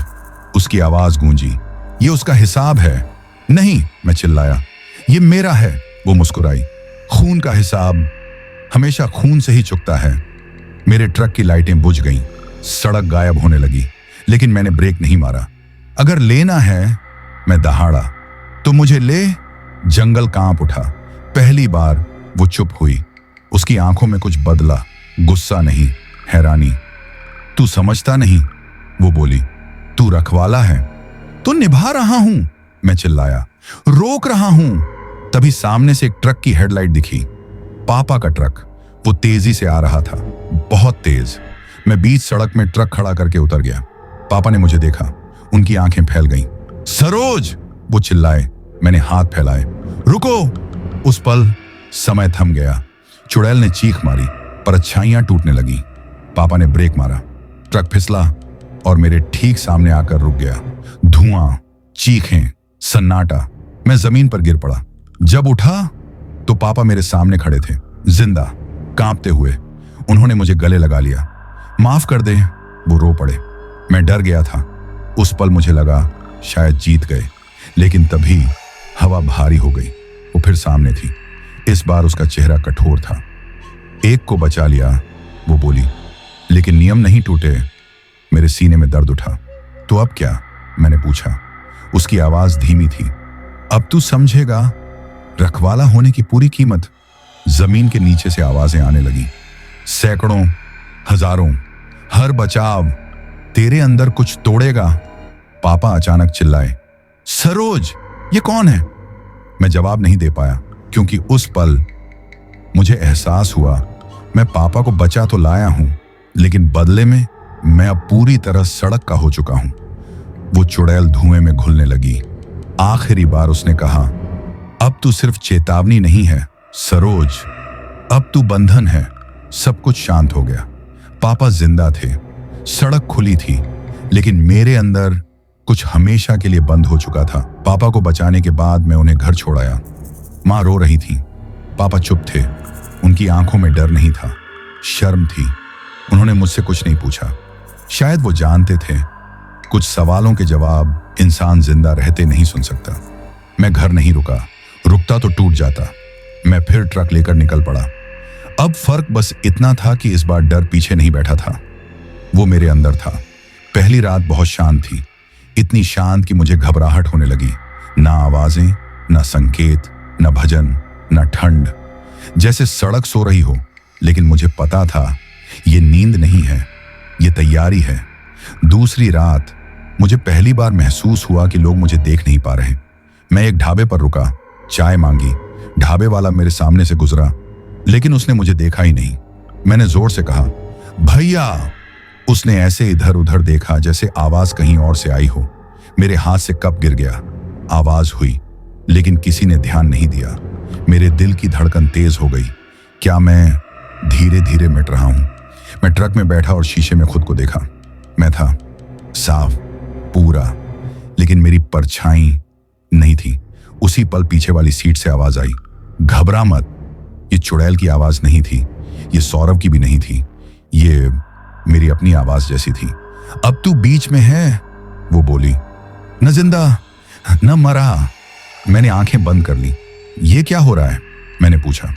उसकी आवाज गूंजी। ये उसका हिसाब है। नहीं, मैं चिल्लाया, ये मेरा है। वो मुस्कुराई। खून का हिसाब हमेशा खून से ही चुकता है। मेरे ट्रक की लाइटें बुझ गईं, सड़क गायब होने लगी, लेकिन मैंने ब्रेक नहीं मारा। अगर लेना है, मैं दहाड़ा, तो मुझे ले। जंगल कांप उठा। पहली बार वो चुप हुई। उसकी आंखों में कुछ बदला, गुस्सा नहीं, हैरानी। तू समझता नहीं, वो बोली, तू रखवाला है। तो निभा रहा हूं, मैं चिल्लाया, रोक रहा हूं। तभी सामने से एक ट्रक की हेडलाइट दिखी। पापा का ट्रक। वो तेजी से आ रहा था, बहुत तेज। मैं बीच सड़क में ट्रक खड़ा करके उतर गया। पापा ने मुझे देखा, उनकी आंखें फैल गईं। सरोज, वो चिल्लाए। मैंने हाथ फैलाए। रुको। उस पल समय थम गया। चुड़ैल ने चीख मारी, परछाइयां टूटने लगी। पापा ने ब्रेक मारा। ट्रक फिसला और मेरे ठीक सामने आकर रुक गया। धुआं, चीखें, सन्नाटा। मैं जमीन पर गिर पड़ा। जब उठा तो पापा मेरे सामने खड़े थे, जिंदा, कांपते हुए। उन्होंने मुझे गले लगा लिया। माफ कर दे, वो रो पड़े। मैं डर गया था। उस पल मुझे लगा शायद जीत गए, लेकिन तभी हवा भारी हो गई। वो फिर सामने थी। इस बार उसका चेहरा कठोर था। एक को बचा लिया, वो बोली, लेकिन नियम नहीं टूटे। मेरे सीने में दर्द उठा। तो अब क्या? मैंने पूछा। उसकी आवाज धीमी थी। अब तू समझेगा रखवाला होने की पूरी कीमत। जमीन के नीचे से आवाजें आने लगी, सैकड़ों, हजारों। हर बचाव तेरे अंदर कुछ तोड़ेगा। पापा अचानक चिल्लाए, सरोज, ये कौन है? मैं जवाब नहीं दे पाया, क्योंकि उस पल मुझे एहसास हुआ मैं पापा को बचा तो लाया हूं, लेकिन बदले में मैं अब पूरी तरह सड़क का हो चुका हूं। वो चुड़ैल धुएं में घुलने लगी। आखिरी बार उसने कहा, अब तू सिर्फ चेतावनी नहीं है सरोज, अब तू बंधन है। सब कुछ शांत हो गया। पापा जिंदा थे, सड़क खुली थी, लेकिन मेरे अंदर कुछ हमेशा के लिए बंद हो चुका था। पापा को बचाने के बाद मैं उन्हें घर छोड़ आया। माँ रो रही थी। पापा चुप थे। उनकी आंखों में डर नहीं था, शर्म थी। उन्होंने मुझसे कुछ नहीं पूछा। शायद वो जानते थे कुछ सवालों के जवाब इंसान जिंदा रहते नहीं सुन सकता। मैं घर नहीं रुका, रुकता तो टूट जाता। मैं फिर ट्रक लेकर निकल पड़ा। अब फर्क बस इतना था कि इस बार डर पीछे नहीं बैठा था, वो मेरे अंदर था। पहली रात बहुत शांत थी, इतनी शांत कि मुझे घबराहट होने लगी। ना आवाजें, ना संकेत, ना भजन, ना ठंड। जैसे सड़क सो रही हो, लेकिन मुझे पता था ये नींद नहीं है, ये तैयारी है। दूसरी रात मुझे पहली बार महसूस हुआ कि लोग मुझे देख नहीं पा रहे। मैं एक ढाबे पर रुका, चाय मांगी। ढाबे वाला मेरे सामने से गुजरा, लेकिन उसने मुझे देखा ही नहीं। मैंने जोर से कहा, भैया। उसने ऐसे इधर उधर देखा जैसे आवाज कहीं और से आई हो। मेरे हाथ से कप गिर गया। आवाज हुई, लेकिन किसी ने ध्यान नहीं दिया। मेरे दिल की धड़कन तेज हो गई। क्या मैं धीरे धीरे मिट रहा हूं? मैं ट्रक में बैठा और शीशे में खुद को देखा। मैं था साफ, पूरा, लेकिन मेरी परछाई नहीं थी। उसी पल पीछे वाली सीट से आवाज आई, घबरा मत। ये चुड़ैल की आवाज नहीं थी, ये सौरभ की भी नहीं थी, ये मेरी अपनी आवाज जैसी थी। अब तू बीच में है, वो बोली, न जिंदा न मरा। मैंने आंखें बंद कर ली। ये क्या हो रहा है? मैंने पूछा।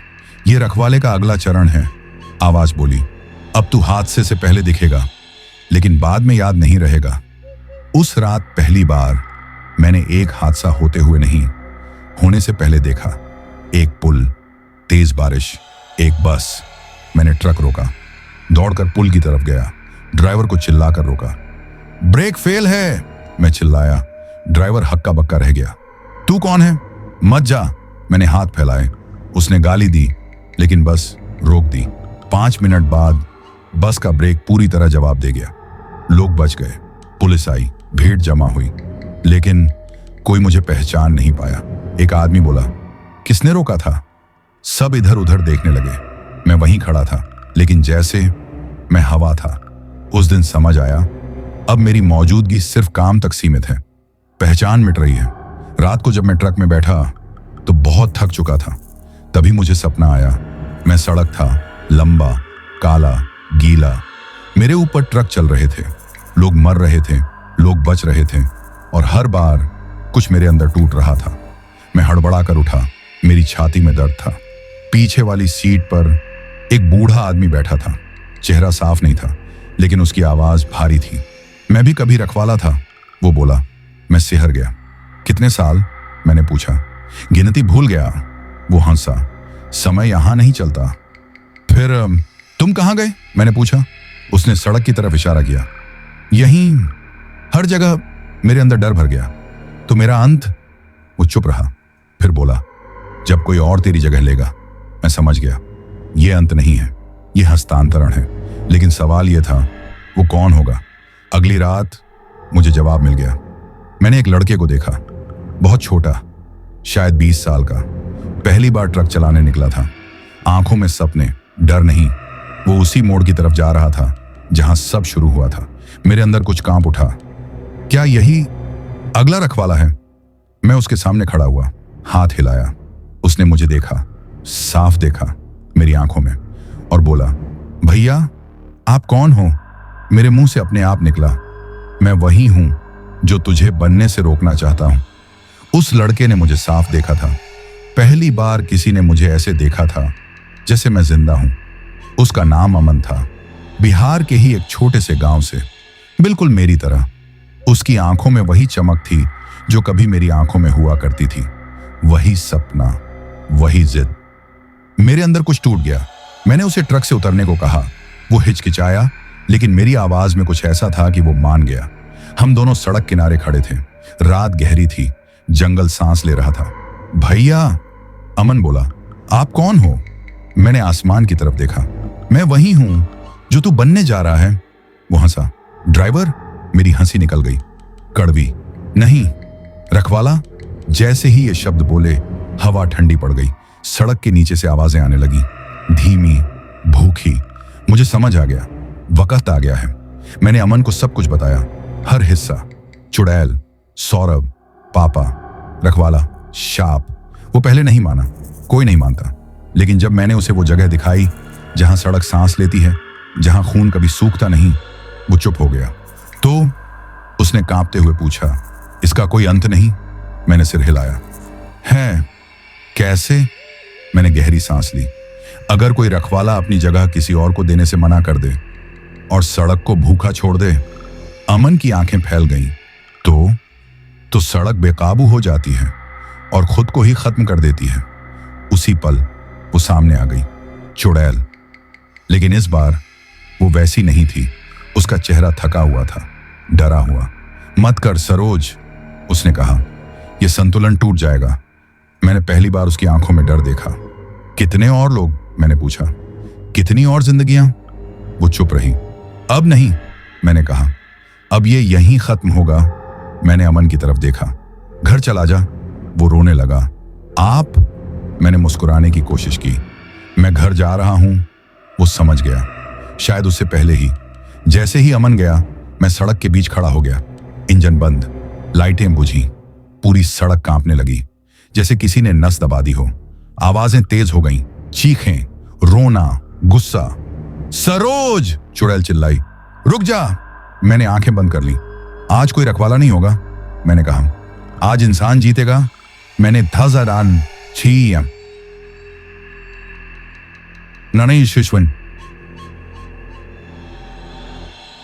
ये रखवाले का अगला चरण है, आवाज बोली। अब तू हादसे से पहले दिखेगा, लेकिन बाद में याद नहीं रहेगा। उस रात पहली बार मैंने एक हादसा होते हुए नहीं, होने से पहले देखा। एक पुल, तेज बारिश, एक बस। मैंने ट्रक रोका, दौड़कर पुल की तरफ गया। ड्राइवर को चिल्लाकर रोका। ब्रेक फेल है, मैं चिल्लाया। ड्राइवर हक्का बक्का रह गया। तू कौन है? मत जा। मैंने हाथ फैलाए। उसने गाली दी, लेकिन बस रोक दी। 5 मिनट बाद बस का ब्रेक पूरी तरह जवाब दे गया। लोग बच गए, पुलिस आई, भीड़ जमा हुई, लेकिन कोई मुझे पहचान नहीं पाया। एक आदमी बोला, किसने रोका था? सब इधर उधर देखने लगे। मैं वहीं खड़ा था, लेकिन जैसे मैं हवा था। उस दिन समझ आया, अब मेरी मौजूदगी सिर्फ काम तक सीमित है। पहचान मिट रही है। रात को जब मैं ट्रक में बैठा तो बहुत थक चुका था। तभी मुझे सपना आया। मैं सड़क था, लंबा, काला, गीला। मेरे ऊपर ट्रक चल रहे थे, लोग मर रहे थे, लोग बच रहे थे, और हर बार कुछ मेरे अंदर टूट रहा था। मैं हड़बड़ा कर उठा। मेरी छाती में दर्द था। पीछे वाली सीट पर एक बूढ़ा आदमी बैठा था। चेहरा साफ नहीं था, लेकिन उसकी आवाज भारी थी। मैं भी कभी रखवाला था, वो बोला। मैं सिहर गया। कितने साल? मैंने पूछा। गिनती भूल गया, वो हंसा। समय यहां नहीं चलता। फिर तुम कहां गए? मैंने पूछा। उसने सड़क की तरफ इशारा किया। यहीं, हर जगह। मेरे अंदर डर भर गया। तो मेरा अंत? वो चुप रहा, फिर बोला, जब कोई और तेरी जगह लेगा। मैं समझ गया, ये अंत नहीं है, ये हस्तांतरण है। लेकिन सवाल ये था, वो कौन होगा? अगली रात मुझे जवाब मिल गया। मैंने एक लड़के को देखा, बहुत छोटा, शायद 20 साल का। पहली बार ट्रक चलाने निकला था। आंखों में सपने, डर नहीं। वो उसी मोड़ की तरफ जा रहा था जहां सब शुरू हुआ था। मेरे अंदर कुछ कांप उठा। क्या यही अगला रखवाला है? मैं उसके सामने खड़ा हुआ, हाथ हिलाया। उसने मुझे देखा, साफ देखा मेरी आंखों में, और बोला, भैया आप कौन हो? मेरे मुंह से अपने आप निकला, मैं वही हूं जो तुझे बनने से रोकना चाहता हूं। उस लड़के ने मुझे साफ देखा था। पहली बार किसी ने मुझे ऐसे देखा था जैसे मैं जिंदा हूं। उसका नाम अमन था, बिहार के ही एक छोटे से गांव से, बिल्कुल मेरी तरह। उसकी आंखों में वही चमक थी जो कभी मेरी आंखों में हुआ करती थी, वही सपना, वही जिद। मेरे अंदर कुछ टूट गया। मैंने उसे ट्रक से उतरने को कहा। वो हिचकिचाया, लेकिन मेरी आवाज में कुछ ऐसा था कि वो मान गया। हम दोनों सड़क किनारे खड़े थे। रात गहरी थी, जंगल सांस ले रहा था। भैया, अमन बोला, आप कौन हो? मैंने आसमान की तरफ देखा। मैं वही हूं जो तू बनने जा रहा है। वो हंसा। ड्राइवर? मेरी हंसी निकल गई, कड़वी। नहीं, रखवाला। जैसे ही ये शब्द बोले, हवा ठंडी पड़ गई। सड़क के नीचे से आवाजें आने लगी, धीमी, भूखी। मुझे समझ आ गया, वक्त आ गया है। मैंने अमन को सब कुछ बताया, हर हिस्सा। चुड़ैल, सौरभ, पापा, रखवाला, शाप। वो पहले नहीं माना, कोई नहीं मानता। लेकिन जब मैंने उसे वो जगह दिखाई जहां सड़क सांस लेती है, जहां खून कभी सूखता नहीं, वो चुप हो गया। तो उसने कांपते हुए पूछा, इसका कोई अंत नहीं? मैंने सिर हिलाया। है? कैसे? मैंने गहरी सांस ली। अगर कोई रखवाला अपनी जगह किसी और को देने से मना कर दे और सड़क को भूखा छोड़ दे। अमन की आंखें फैल गईं। तो सड़क बेकाबू हो जाती है और खुद को ही खत्म कर देती है। उसी पल वो सामने आ गई, चुड़ैल। लेकिन इस बार वो वैसी नहीं थी। उसका चेहरा थका हुआ था, डरा हुआ। मत कर सरोज, उसने कहा, यह संतुलन टूट जाएगा। मैंने पहली बार उसकी आंखों में डर देखा। कितने और लोग? मैंने पूछा। कितनी और जिंदगियां? वो चुप रही। अब नहीं, मैंने कहा, अब ये यहीं खत्म होगा। मैंने अमन की तरफ देखा। घर चला जा। वो रोने लगा। आप? मैंने मुस्कुराने की कोशिश की। मैं घर जा रहा हूं। वो समझ गया, शायद उससे पहले ही। जैसे ही अमन गया, मैं सड़क के बीच खड़ा हो गया। इंजन बंद, लाइटें बुझी, पूरी सड़क कांपने लगी, जैसे किसी ने नस दबा दी हो। आवाजें तेज हो गईं, चीखें, रोना, गुस्सा। सरोज! चुड़ैल चिल्लाई। रुक जा! मैंने आंखें बंद कर ली। आज कोई रखवाला नहीं होगा, मैंने कहा। आज इंसान जीतेगा। मैंने धजादान छीयम ननी शिशवन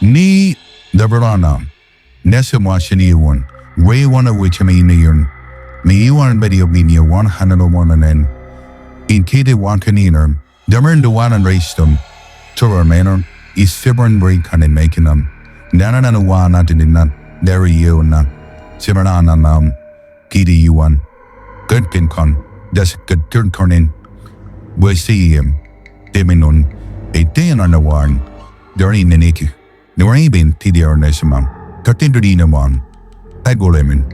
नी दबराना नेसमुआशनीवन way one विचमीनियन Miyuan Betty of Minia 101 in Kede Wankaniner, Demern the one and raced them, Tura Manor, is Fibron break and making them, Nana and one at in that, there you and Simerana, Kidi Yuan, good Kincon, that's good turn turning. We see him, Deminun, a day on the one, there ain't the Niki, there ain't been Tidi or Nesimam, 13 to Dina one, Pagolemin.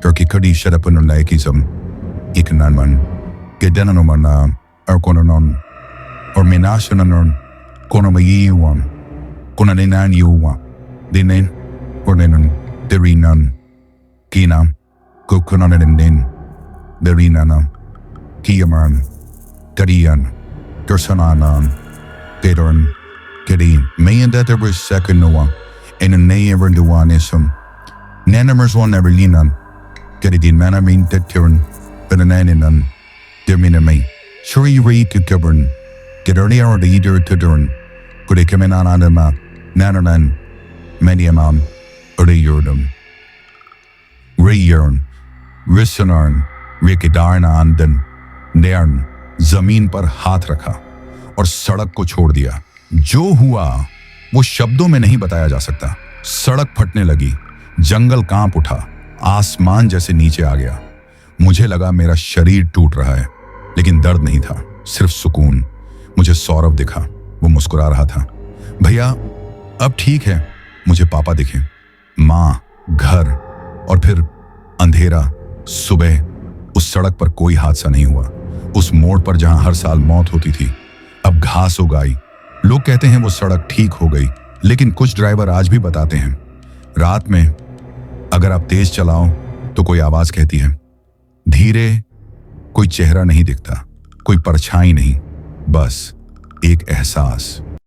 Turkey could he shut up on the lakism, Ikananman, Gedanaman, Arkonanon, or Menashanan, Konamayi one, Konaninan you one, Dinin, or Denon, Derinan, Kina, Kokunan and Din, Derinana, Kiaman, Kadian, Gersananan, Pedron, Kedi, may and that there was second no one, and a nay ever the one is some. Nanamers one never linan. Kadidin man I mean that turn, but an aninan, dear miname. Sure you read to govern. Get earlier or the either to turn. Could they come in on the map? Nananan, many a man, or they yurdum. Rayurn, Rissanarn, Rikidarn anden, Nairn, जमीन पर हाथ रखा और सड़क को छोड़ दिया। जो हुआ वो शब्दों में नहीं बताया जा सकता। सड़क फटने लगी, जंगल कांप उठा, आसमान जैसे नीचे आ गया। मुझे लगा मेरा शरीर टूट रहा है, लेकिन दर्द नहीं था, सिर्फ सुकून। मुझे सौरभ दिखा, वो मुस्कुरा रहा था। भैया अब ठीक है। मुझे पापा दिखे, माँ, घर, और फिर अंधेरा। सुबह उस सड़क पर कोई हादसा नहीं हुआ। उस मोड़ पर जहां हर साल मौत होती थी, अब घास उगाई। लोग कहते हैं वो सड़क ठीक हो गई, लेकिन कुछ ड्राइवर आज भी बताते हैं रात में अगर आप तेज चलाओ तो कोई आवाज कहती है, धीरे। कोई चेहरा नहीं दिखता, कोई परछाई नहीं, बस एक एहसास।